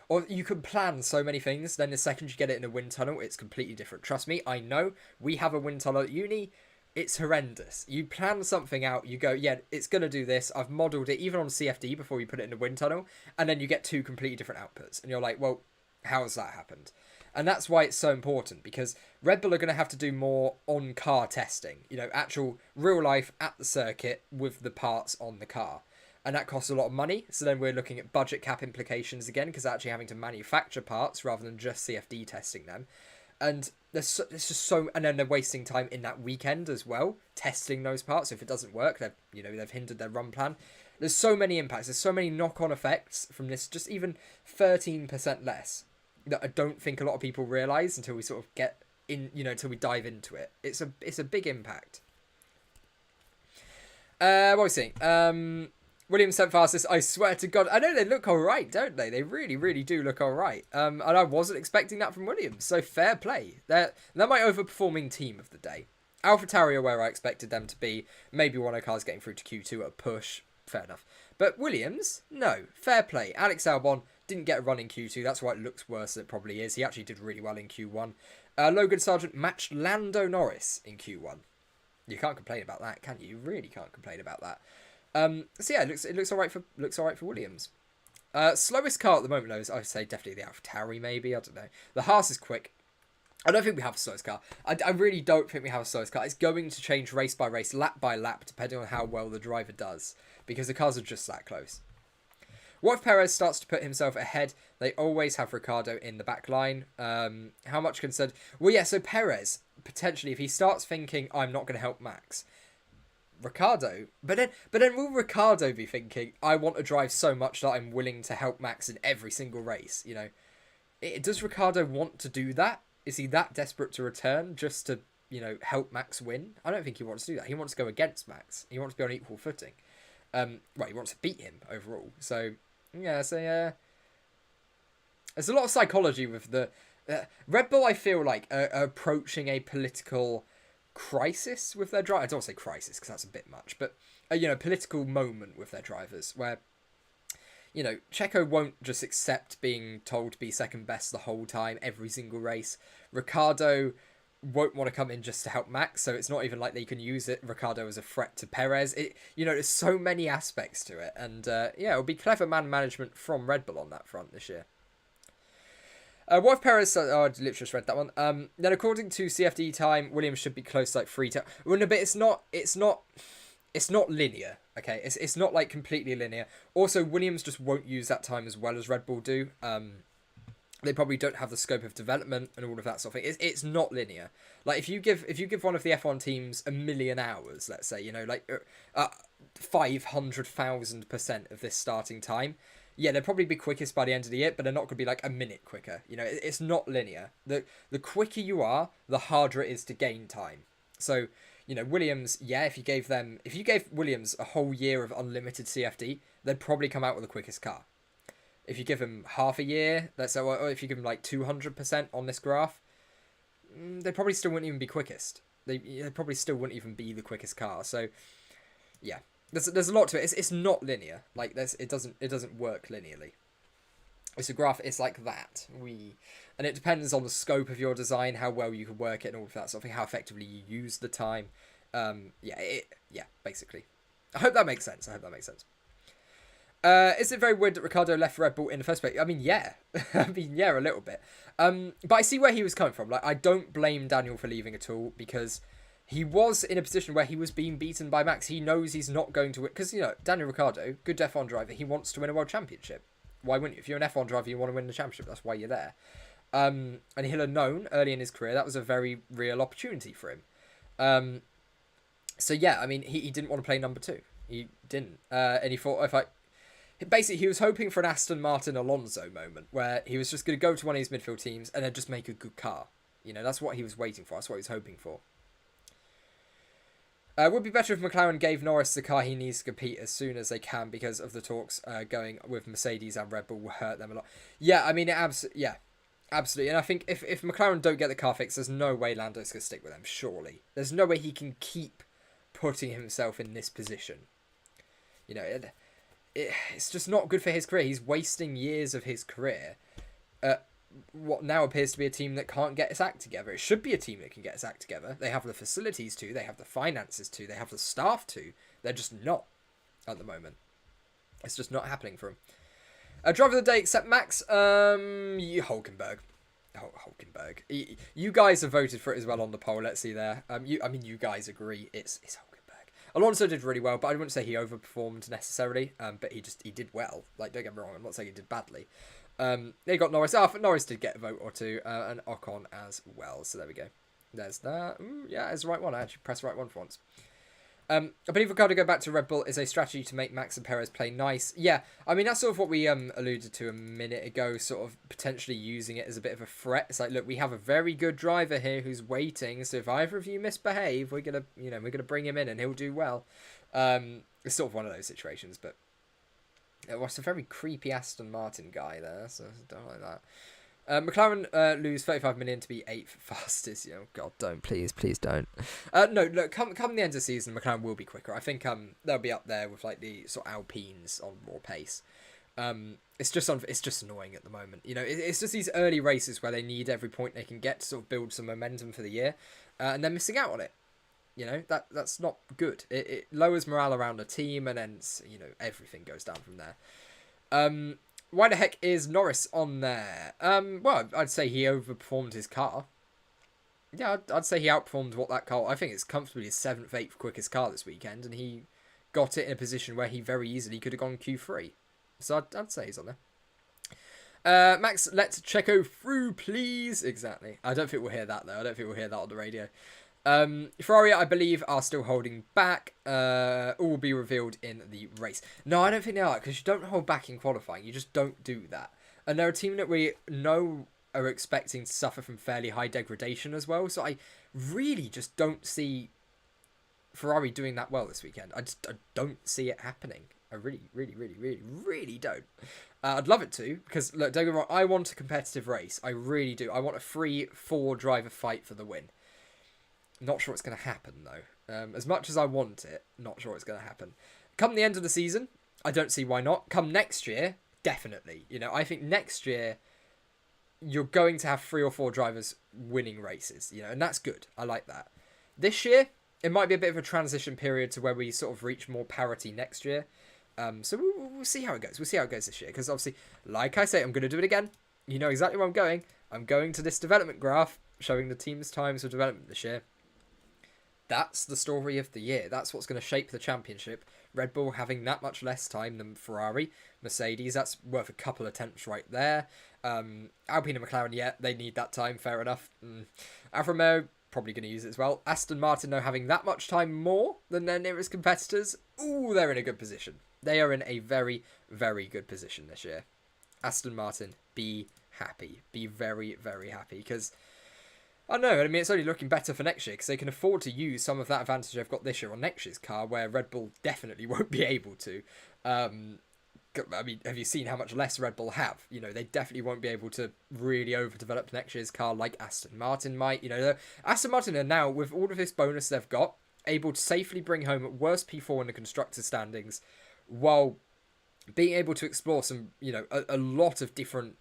Or you can plan so many things. Then the second you get it in a wind tunnel, it's completely different. Trust me, I know. We have a wind tunnel at uni. It's horrendous. You plan something out. You go, yeah, it's going to do this. I've modelled it even on CFD before you put it in a wind tunnel. And then you get two completely different outputs. And you're like, well, how has that happened? And that's why it's so important, because Red Bull are going to have to do more on-car testing. You know, actual real life at the circuit with the parts on the car. And that costs a lot of money. So then we're looking at budget cap implications again, because actually having to manufacture parts rather than just CFD testing them. And it's just so, and then they're wasting time in that weekend as well, testing those parts. So if it doesn't work, they've hindered their run plan. There's so many impacts. There's so many knock-on effects from this, just even 13% less, that I don't think a lot of people realise until we sort of get in, you know, until we dive into it. It's a big impact. What are we seeing? Williams sent fastest. I swear to God, I know they look alright, don't they? They really, really do look alright. And I wasn't expecting that from Williams, so fair play. They're my overperforming team of the day. AlphaTauri are where I expected them to be. Maybe one of the cars getting through to Q2 at a push. fair enough. But Williams, no, fair play. Alex Albon didn't get a run in Q2. That's why it looks worse than it probably is. He actually did really well in Q1. Logan Sargent matched Lando Norris in Q1. You can't complain about that, can you? You really can't complain about that. So yeah, it looks all right for Williams. Slowest car at the moment, though, is I would say definitely the AlphaTauri. Maybe, I don't know. The Haas is quick. I don't think we have a slowest car. I really don't think we have a slowest car. It's going to change race by race, lap by lap, depending on how well the driver does, because the cars are just that close. What if Perez starts to put himself ahead? They always have Ricciardo in the back line. How much concerned? Well, yeah, so Perez, potentially, if he starts thinking, I'm not going to help Max, Ricciardo, but then will Ricciardo be thinking, I want to drive so much that I'm willing to help Max in every single race? You know, does Ricciardo want to do that? Is he that desperate to return just to, you know, help Max win? I don't think he wants to do that. He wants to go against Max. He wants to be on equal footing. He wants to beat him overall. So yeah, there's a lot of psychology with the Red Bull. I feel like are approaching a political crisis with their driver. I don't want to say crisis because that's a bit much, but political moment with their drivers where, you know, Checo won't just accept being told to be second best the whole time, every single race. Ricciardo won't want to come in just to help Max, so it's not even like they can use Ricciardo as a threat to Perez. There's so many aspects to it, and it'll be clever man management from Red Bull on that front this year. What if Perez... I literally just read that one. Then according to CFD time, Williams should be close like 3 to... Well, no, but it's not linear, okay? It's not like completely linear. Also, Williams just won't use that time as well as Red Bull do. They probably don't have the scope of development and all of that sort of thing. It's not linear. Like if you give one of the F1 teams 1,000,000 hours, let's say, 500,000% of this starting time, yeah, they'll probably be quickest by the end of the year, but they're not going to be like a minute quicker. It's not linear. The quicker you are, the harder it is to gain time. So, Williams, yeah, if you gave Williams a whole year of unlimited CFD, they'd probably come out with the quickest car. If you give him half a year, let's say, or if you give him like 200% on this graph, they probably still wouldn't even be quickest. They probably still wouldn't even be the quickest car. So, yeah, there's a lot to it. It's not linear. Like it doesn't work linearly. It's a graph. It's like that. And it depends on the scope of your design, how well you can work it, and all of that sort of thing, how effectively you use the time. Basically. I hope that makes sense. Is it very weird that Ricciardo left Red Bull in the first place? I mean, yeah. a little bit. But I see where he was coming from. Like, I don't blame Daniel for leaving at all, because he was in a position where he was being beaten by Max. He knows he's not going to win. Because, Daniel Ricciardo, good F1 driver, he wants to win a world championship. Why wouldn't you? If you're an F1 driver, you want to win the championship. That's why you're there. And he'll have known early in his career that was a very real opportunity for him. So, yeah, I mean, he didn't want to play number 2. He didn't. And he thought, basically, he was hoping for an Aston Martin Alonso moment where he was just going to go to one of his midfield teams and then just make a good car. That's what he was waiting for. That's what he was hoping for. Would be better if McLaren gave Norris the car he needs to compete as soon as they can, because of the talks going with Mercedes and Red Bull will hurt them a lot. Yeah, I mean, absolutely. And I think if McLaren don't get the car fixed, there's no way Lando's going to stick with them, surely. There's no way he can keep putting himself in this position. It's just not good for his career. He's wasting years of his career at what now appears to be a team that can't get its act together. It should be a team that can get its act together. They have the facilities to, they have the finances to, they have the staff to. They're just not at the moment. It's just not happening for him. Driver of the day except Max, Hulkenberg. Hulkenberg. You guys have voted for it as well on the poll. Let's see there. You guys agree. It's Hulkenberg. Alonso did really well, but I wouldn't say he overperformed necessarily. But he did well. Like, don't get me wrong, I'm not saying he did badly. They got Norris. Norris did get a vote or two, and Ocon as well. So there we go. There's that. Yeah, it's the right one. I actually pressed the right one for once. I believe Ricciardo go back to Red Bull is a strategy to make Max and Perez play nice. Yeah, I mean, that's sort of what we alluded to a minute ago, sort of potentially using it as a bit of a threat. It's like, look, we have a very good driver here who's waiting, so if either of you misbehave, we're gonna bring him in and he'll do well. It's sort of one of those situations, but it was a very creepy Aston Martin guy there, so I don't like McLaren lose 35 million to be 8th fastest. Oh God, don't, please don't. No, look, come the end of the season, McLaren will be quicker. I think they'll be up there with like the sort of Alpines on raw pace. It's just annoying at the moment. It's just these early races where they need every point they can get to sort of build some momentum for the year, and they're missing out on it. That's not good. It lowers morale around the team, and then everything goes down from there. Why the heck is Norris on there? Well, I'd say he overperformed his car. Yeah, I'd say he outperformed what that car... I think it's comfortably his 7th, 8th quickest car this weekend, and he got it in a position where he very easily could have gone Q3. So I'd say he's on there. Max, let Checo through, please. Exactly. I don't think we'll hear that, though. I don't think we'll hear that on the radio. Ferrari, I believe, are still holding back. All will be revealed in the race. No, I don't think they are, because you don't hold back in qualifying. You just don't do that. And they're a team that we know are expecting to suffer from fairly high degradation as well. So I really just don't see Ferrari doing that well this weekend. I don't see it happening. I really don't. I'd love it to, because, look, don't get me wrong, I want a competitive race. I really do. I want a 3-4 driver fight for the win. Not sure it's going to happen, though. As much as I want it, not sure it's going to happen. Come the end of the season, I don't see why not. Come next year, definitely. I think next year, you're going to have 3 or 4 drivers winning races, and that's good. I like that. This year, it might be a bit of a transition period to where we sort of reach more parity next year. So we'll see how it goes. We'll see how it goes this year. Because obviously, like I say, I'm going to do it again. You know exactly where I'm going. I'm going to this development graph showing the team's times of development this year. That's the story of the year. That's what's going to shape the championship. Red Bull having that much less time than Ferrari. Mercedes, that's worth a couple of tenths right there. Alpine and McLaren, yeah, they need that time. Fair enough. Alfa Romeo, probably going to use it as well. Aston Martin, though, having that much time more than their nearest competitors. Ooh, they're in a good position. They are in a very, very good position this year. Aston Martin, be happy. Be very, very happy. Because, I don't know, I mean, it's only looking better for next year because they can afford to use some of that advantage they've got this year on next year's car, where Red Bull definitely won't be able to. I mean, have you seen how much less Red Bull have? They definitely won't be able to really overdevelop next year's car like Aston Martin might. Aston Martin are now, with all of this bonus they've got, able to safely bring home worst P4 in the constructor standings, while being able to explore some, a lot of different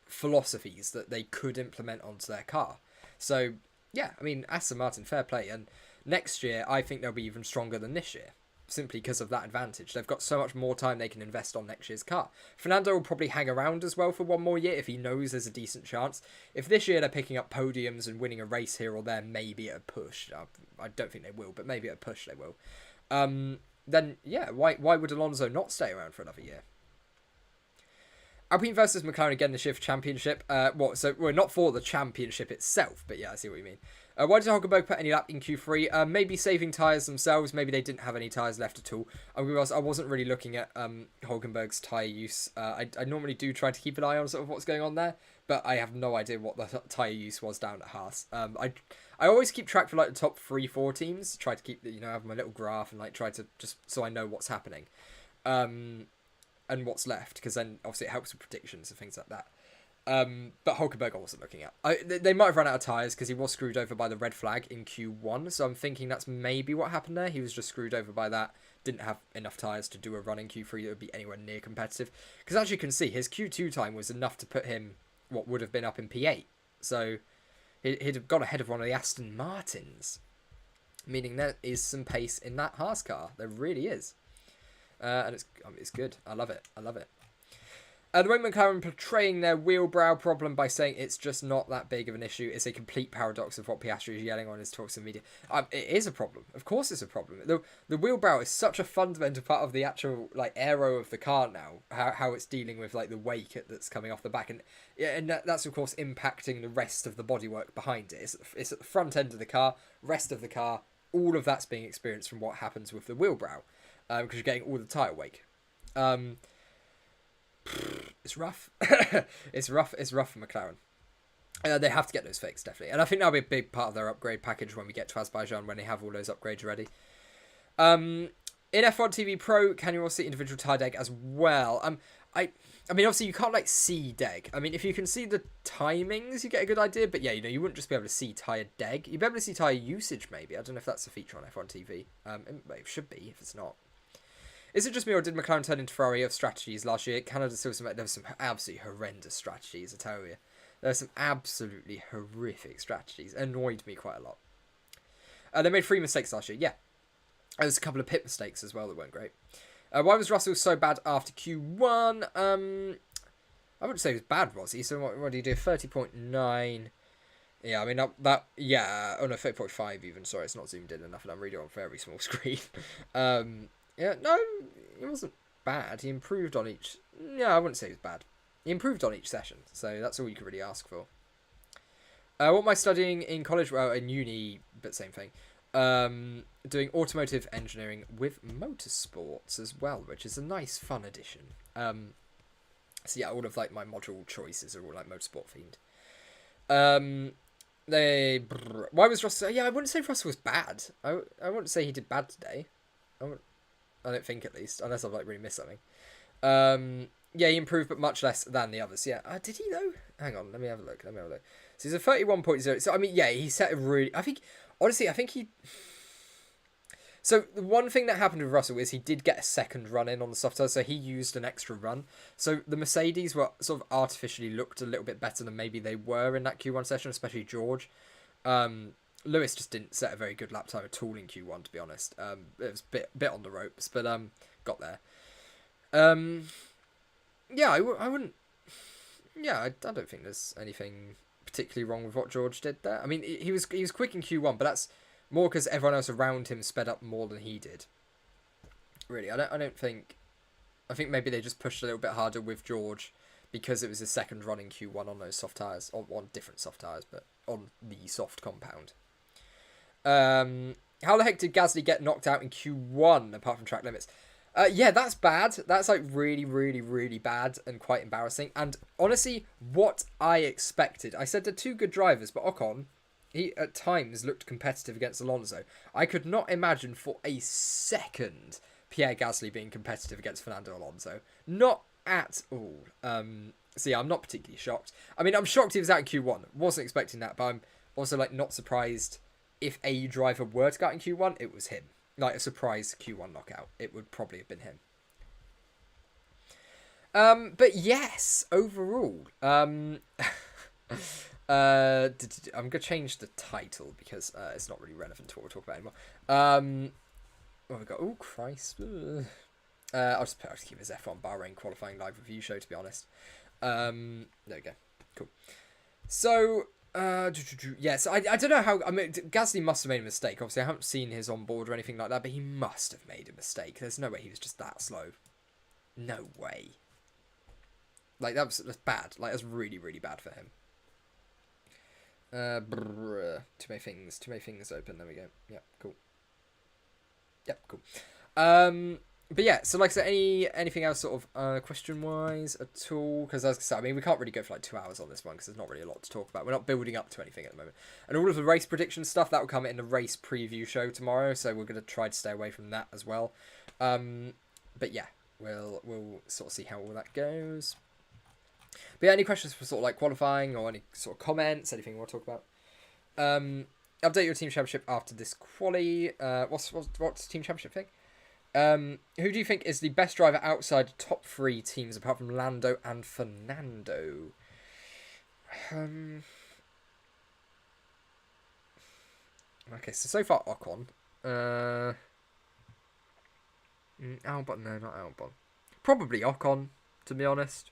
philosophies that they could implement onto their car. So, yeah, I mean, Aston Martin, fair play. And next year, I think they'll be even stronger than this year, simply because of that advantage. They've got so much more time they can invest on next year's car. Fernando will probably hang around as well for one more year if he knows there's a decent chance. If this year they're picking up podiums and winning a race here or there, maybe at a push. I don't think they will, but maybe at a push they will. Then, yeah, why would Alonso not stay around for another year? Alpine versus McLaren again this year for championship. So we're not for the championship itself, but yeah, I see what you mean. Why did Hulkenberg put any lap in Q3? Maybe saving tyres themselves. Maybe they didn't have any tyres left at all. I wasn't really looking at Hulkenberg's tyre use. I normally do try to keep an eye on sort of what's going on there, but I have no idea what the tyre use was down at Haas. I always keep track for like the top 3-4 teams. Try to keep have my little graph and like try to just so I know what's happening. And what's left, because then obviously it helps with predictions and things like that. But Hulkenberg I wasn't looking at. They might have run out of tyres because he was screwed over by the red flag in Q1, so I'm thinking that's maybe what happened there. He was just screwed over by that, didn't have enough tyres to do a run in Q3 that would be anywhere near competitive. Because as you can see, his Q2 time was enough to put him what would have been up in P8. So he'd have got ahead of one of the Aston Martins, meaning there is some pace in that Haas car. There really is. And it's good. I love it. The way McLaren portraying their wheelbrow problem by saying it's just not that big of an issue is a complete paradox of what Piastri is yelling on his talks in media. It is a problem. Of course it's a problem. The wheelbrow is such a fundamental part of the actual like aero of the car now, how it's dealing with like the wake that's coming off the back. And that's of course impacting the rest of the bodywork behind it. It's at the front end of the car, rest of the car, all of that's being experienced from what happens with the wheelbrow. Because you're getting all the tyre wake. It's rough. It's rough for McLaren. They have to get those fixed, definitely. And I think that'll be a big part of their upgrade package when we get to Azerbaijan, when they have all those upgrades ready. In F1 TV Pro, can you all see individual tyre deck as well? I mean, obviously you can't like see deg. I mean, if you can see the timings, you get a good idea. But yeah, you wouldn't just be able to see tyre deg. You'd be able to see tyre usage maybe. I don't know if that's a feature on F1 TV. It should be if it's not. Is it just me, or did McLaren turn into Ferrari of strategies last year? Canada still there was some absolutely horrendous strategies, I tell you. There were some absolutely horrific strategies. It annoyed me quite a lot. They made 3 mistakes last year. Yeah. There was a couple of pit mistakes as well that weren't great. Why was Russell so bad after Q1? I wouldn't say he was bad, was he? So what did he do? 30.9. Yeah, I mean, yeah. Oh, no, 30.5 even. Sorry, it's not zoomed in enough, and I'm reading on a very small screen. Yeah, no, he wasn't bad. He improved on each... Yeah, I wouldn't say he was bad. He improved on each session, so that's all you could really ask for. What am I studying in college? Well, in uni, but same thing. Doing automotive engineering with motorsports as well, which is a nice, fun addition. So yeah, all of like my module choices are all like motorsport themed. Why was Russell? Yeah, I wouldn't say Russell was bad. I wouldn't say he did bad today. I don't think, at least, unless I've like really missed something. Yeah, he improved, but much less than the others. Yeah, did he though? Hang on, let me have a look. So he's a 31.0. So I mean, yeah, he set a really. I think he. So the one thing that happened with Russell is he did get a second run in on the soft tires, so he used an extra run. So the Mercedes were sort of artificially looked a little bit better than maybe they were in that Q1 session, especially George. Lewis just didn't set a very good lap time at all in Q1, to be honest. It was a bit on the ropes, but got there. Yeah, I wouldn't. Yeah, I don't think there's anything particularly wrong with what George did there. I mean, he was quick in Q1, but that's more because everyone else around him sped up more than he did. Really, I don't think. I think maybe they just pushed a little bit harder with George because it was his second run in Q1 on those soft tyres, on different soft tyres, but on the soft compound. How the heck did Gasly get knocked out in Q1 apart from track limits? Yeah, that's bad. That's like really, really, really bad and quite embarrassing. And honestly, what I expected. I said they're two good drivers, but Ocon, he at times looked competitive against Alonso. I could not imagine for a second Pierre Gasly being competitive against Fernando Alonso. Not at all. So yeah, I'm not particularly shocked. I mean, I'm shocked he was out in Q1. Wasn't expecting that, but I'm also like not surprised if a driver were to get out in Q1, it was him. Like a surprise Q1 knockout. It would probably have been him. But yes, overall. I'm going to change the title because it's not really relevant to what we're talking about anymore. What have we got? Oh, Christ. I'll just keep it as F1 Bahrain qualifying live review show, to be honest. There we go. Cool. So, yeah, so I don't know how... I mean, Gasly must have made a mistake. Obviously, I haven't seen his onboard or anything like that, but he must have made a mistake. There's no way he was just that slow. No way. Like, that's bad. Like, that's really, really bad for him. Too many things open. There we go. Yeah, cool. Yep, cool. But yeah, so like I said, anything else sort of question-wise at all? Because as I said, I mean, we can't really go for like 2 hours on this one because there's not really a lot to talk about. We're not building up to anything at the moment. And all of the race prediction stuff, that will come in the race preview show tomorrow, so we're going to try to stay away from that as well. But yeah, we'll sort of see how all that goes. But yeah, any questions for sort of like qualifying or any sort of comments, anything you want to talk about? Update your team championship after this quali. What's team championship thing? Who do you think is the best driver outside top 3 teams apart from Lando and Fernando? Okay, so far Ocon. Albon, no, not Albon. Probably Ocon, to be honest.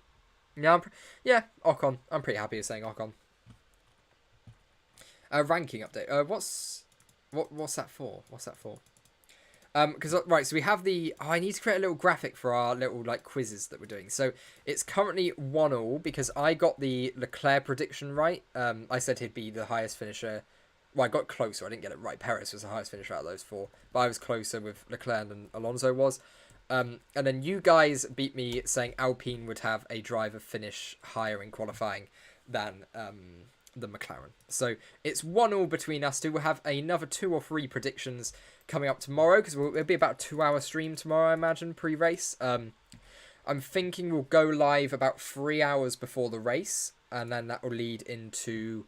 Yeah, Ocon. I'm pretty happy with saying Ocon. Ranking update. What's that for? Because right, so we have the... I need to create a little graphic for our little like quizzes that we're doing. So it's currently 1-1 because I got the Leclerc prediction right. I said he'd be the highest finisher. Well, I got closer. I didn't get it right. Perez was the highest finisher out of those 4, but I was closer with Leclerc than Alonso was. And then you guys beat me saying Alpine would have a driver finish higher in qualifying than the McLaren. So it's 1-1 between us two. We'll have another 2 or 3 predictions coming up tomorrow because it'll be about a 2-hour stream tomorrow, I imagine, pre-race. I'm thinking we'll go live about 3 hours before the race, and then that will lead into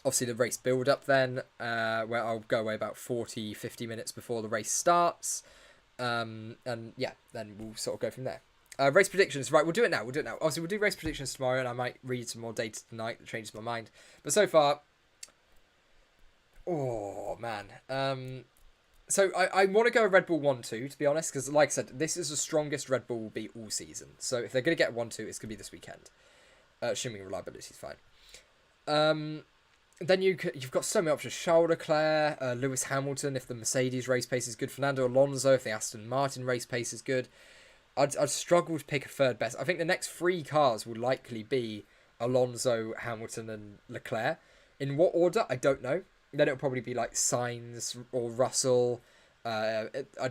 obviously the race build up then, where I'll go away about 40-50 minutes before the race starts. And yeah, then we'll sort of go from there. Race predictions, right, we'll do it now. Obviously, we'll do race predictions tomorrow, and I might read some more data tonight that changes my mind. But so far, oh, man. So I want to go Red Bull 1-2, to be honest, because like I said, this is the strongest Red Bull will be all season. So if they're going to get 1-2, it's going to be this weekend, assuming reliability is fine. Then you've got so many options. Charles Leclerc, Lewis Hamilton, if the Mercedes race pace is good. Fernando Alonso, if the Aston Martin race pace is good. I'd struggle to pick a third best. I think the next 3 cars will likely be Alonso, Hamilton, and Leclerc. In what order, I don't know. Then it'll probably be like Sainz or Russell. I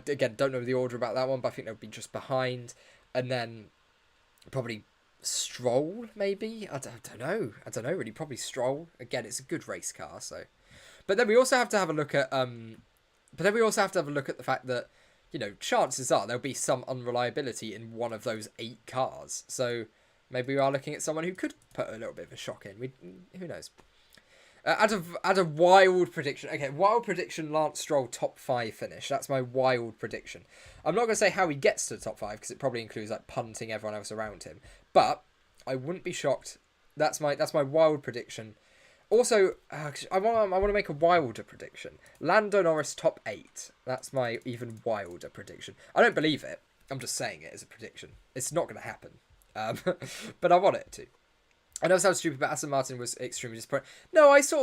again don't know the order about that one, but I think they'll be just behind. And then probably Stroll, maybe? I don't know. Really. Probably Stroll. Again, it's a good race car, so. But then we also have to have a look at the fact that, you know, chances are there'll be some unreliability in one of those 8 cars. So maybe we are looking at someone who could put a little bit of a shock in. Who knows? Add a wild prediction. Okay, wild prediction, Lance Stroll top 5 finish. That's my wild prediction. I'm not going to say how he gets to the top 5 because it probably includes like punting everyone else around him. But I wouldn't be shocked. That's my wild prediction. Also, I want to make a wilder prediction. Lando Norris top 8. That's my even wilder prediction. I don't believe it. I'm just saying it as a prediction. It's not going to happen. But I want it to. I know it sounds stupid, but Aston Martin was extremely disappointing. No, I see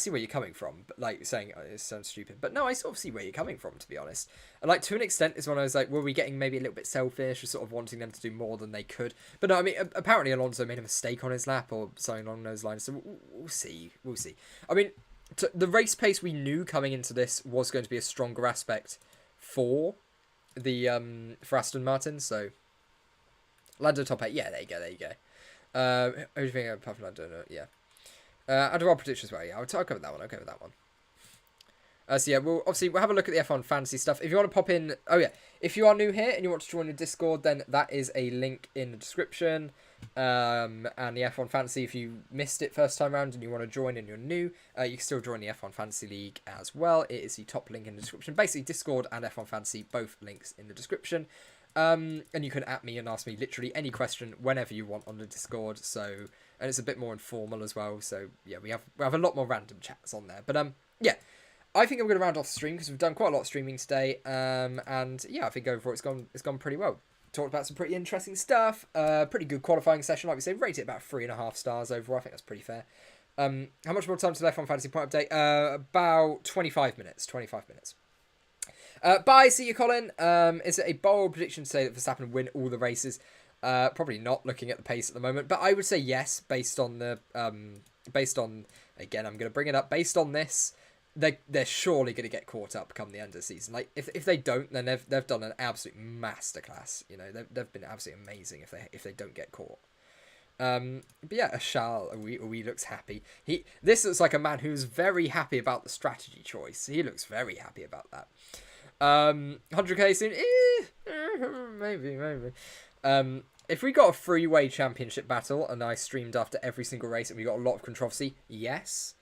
where you're coming from. But like saying it sounds stupid, but no, I sort of see where you're coming from, to be honest. And like to an extent, is when I was like, were we getting maybe a little bit selfish or sort of wanting them to do more than they could? But no, I mean, apparently Alonso made a mistake on his lap or something along those lines. So we'll see. I mean, the race pace we knew coming into this was going to be a stronger aspect for the for Aston Martin. So Lando top 8. Yeah, there you go. Who do you think apart from Lando? Yeah. Under our predictions, well, yeah, I'll cover that one. I'll cover that one. So yeah, we'll have a look at the F1 fantasy stuff. If you want to pop in, if you are new here and you want to join the Discord, then that is a link in the description. And the F1 fantasy, if you missed it first time around and you want to join and you're new, you can still join the F1 fantasy league as well. It is the top link in the description. Basically, Discord and F1 fantasy, both links in the description. And you can at me and ask me literally any question whenever you want on the Discord. So, and it's a bit more informal as well. So yeah, we have a lot more random chats on there. But yeah, I think I'm going to round off the stream because we've done quite a lot of streaming today. And yeah, I think overall it's gone pretty well. Talked about some pretty interesting stuff. Pretty good qualifying session, like we say. Rated about 3.5 stars overall. I think that's pretty fair. How much more time to left on Fantasy Point Update? About 25 minutes. 25 minutes. Bye, see you, Colin. Is it a bold prediction to say that Verstappen win all the races? Probably not, looking at the pace at the moment, but I would say yes, based on again, I'm going to bring it up, based on this, they're surely going to get caught up come the end of the season. Like, if they don't, then they've done an absolute masterclass. You know, they've been absolutely amazing if they don't get caught. But yeah, Charles, we looks happy. This looks like a man who's very happy about the strategy choice. He looks very happy about that. 100k soon? Maybe. If we got a three-way championship battle and I streamed after every single race and we got a lot of controversy, yes.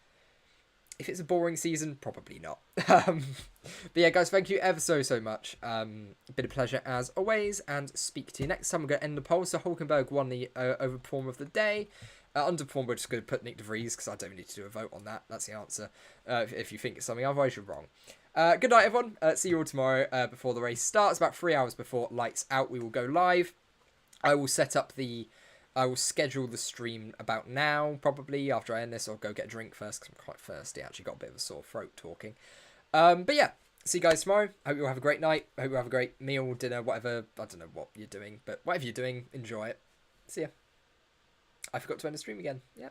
If it's a boring season, probably not. But yeah, guys, thank you ever so much. Been a pleasure as always, and speak to you next time. We're going to end the poll. So Hulkenberg won the overperform of the day. Underperform, we're just going to put Nick De Vries because I don't need to do a vote on that. That's the answer. If you think it's something, otherwise you're wrong. Good night, everyone. See you all tomorrow before the race starts. About 3 hours before lights out, we will go live. I will schedule the stream about now, probably after I end this. I'll go get a drink first because I'm quite thirsty. I actually got a bit of a sore throat talking. But yeah, see you guys tomorrow. Hope you all have a great night. Hope you have a great meal, dinner, whatever. I don't know what you're doing, but whatever you're doing, enjoy it. See ya. I forgot to end the stream again. Yeah.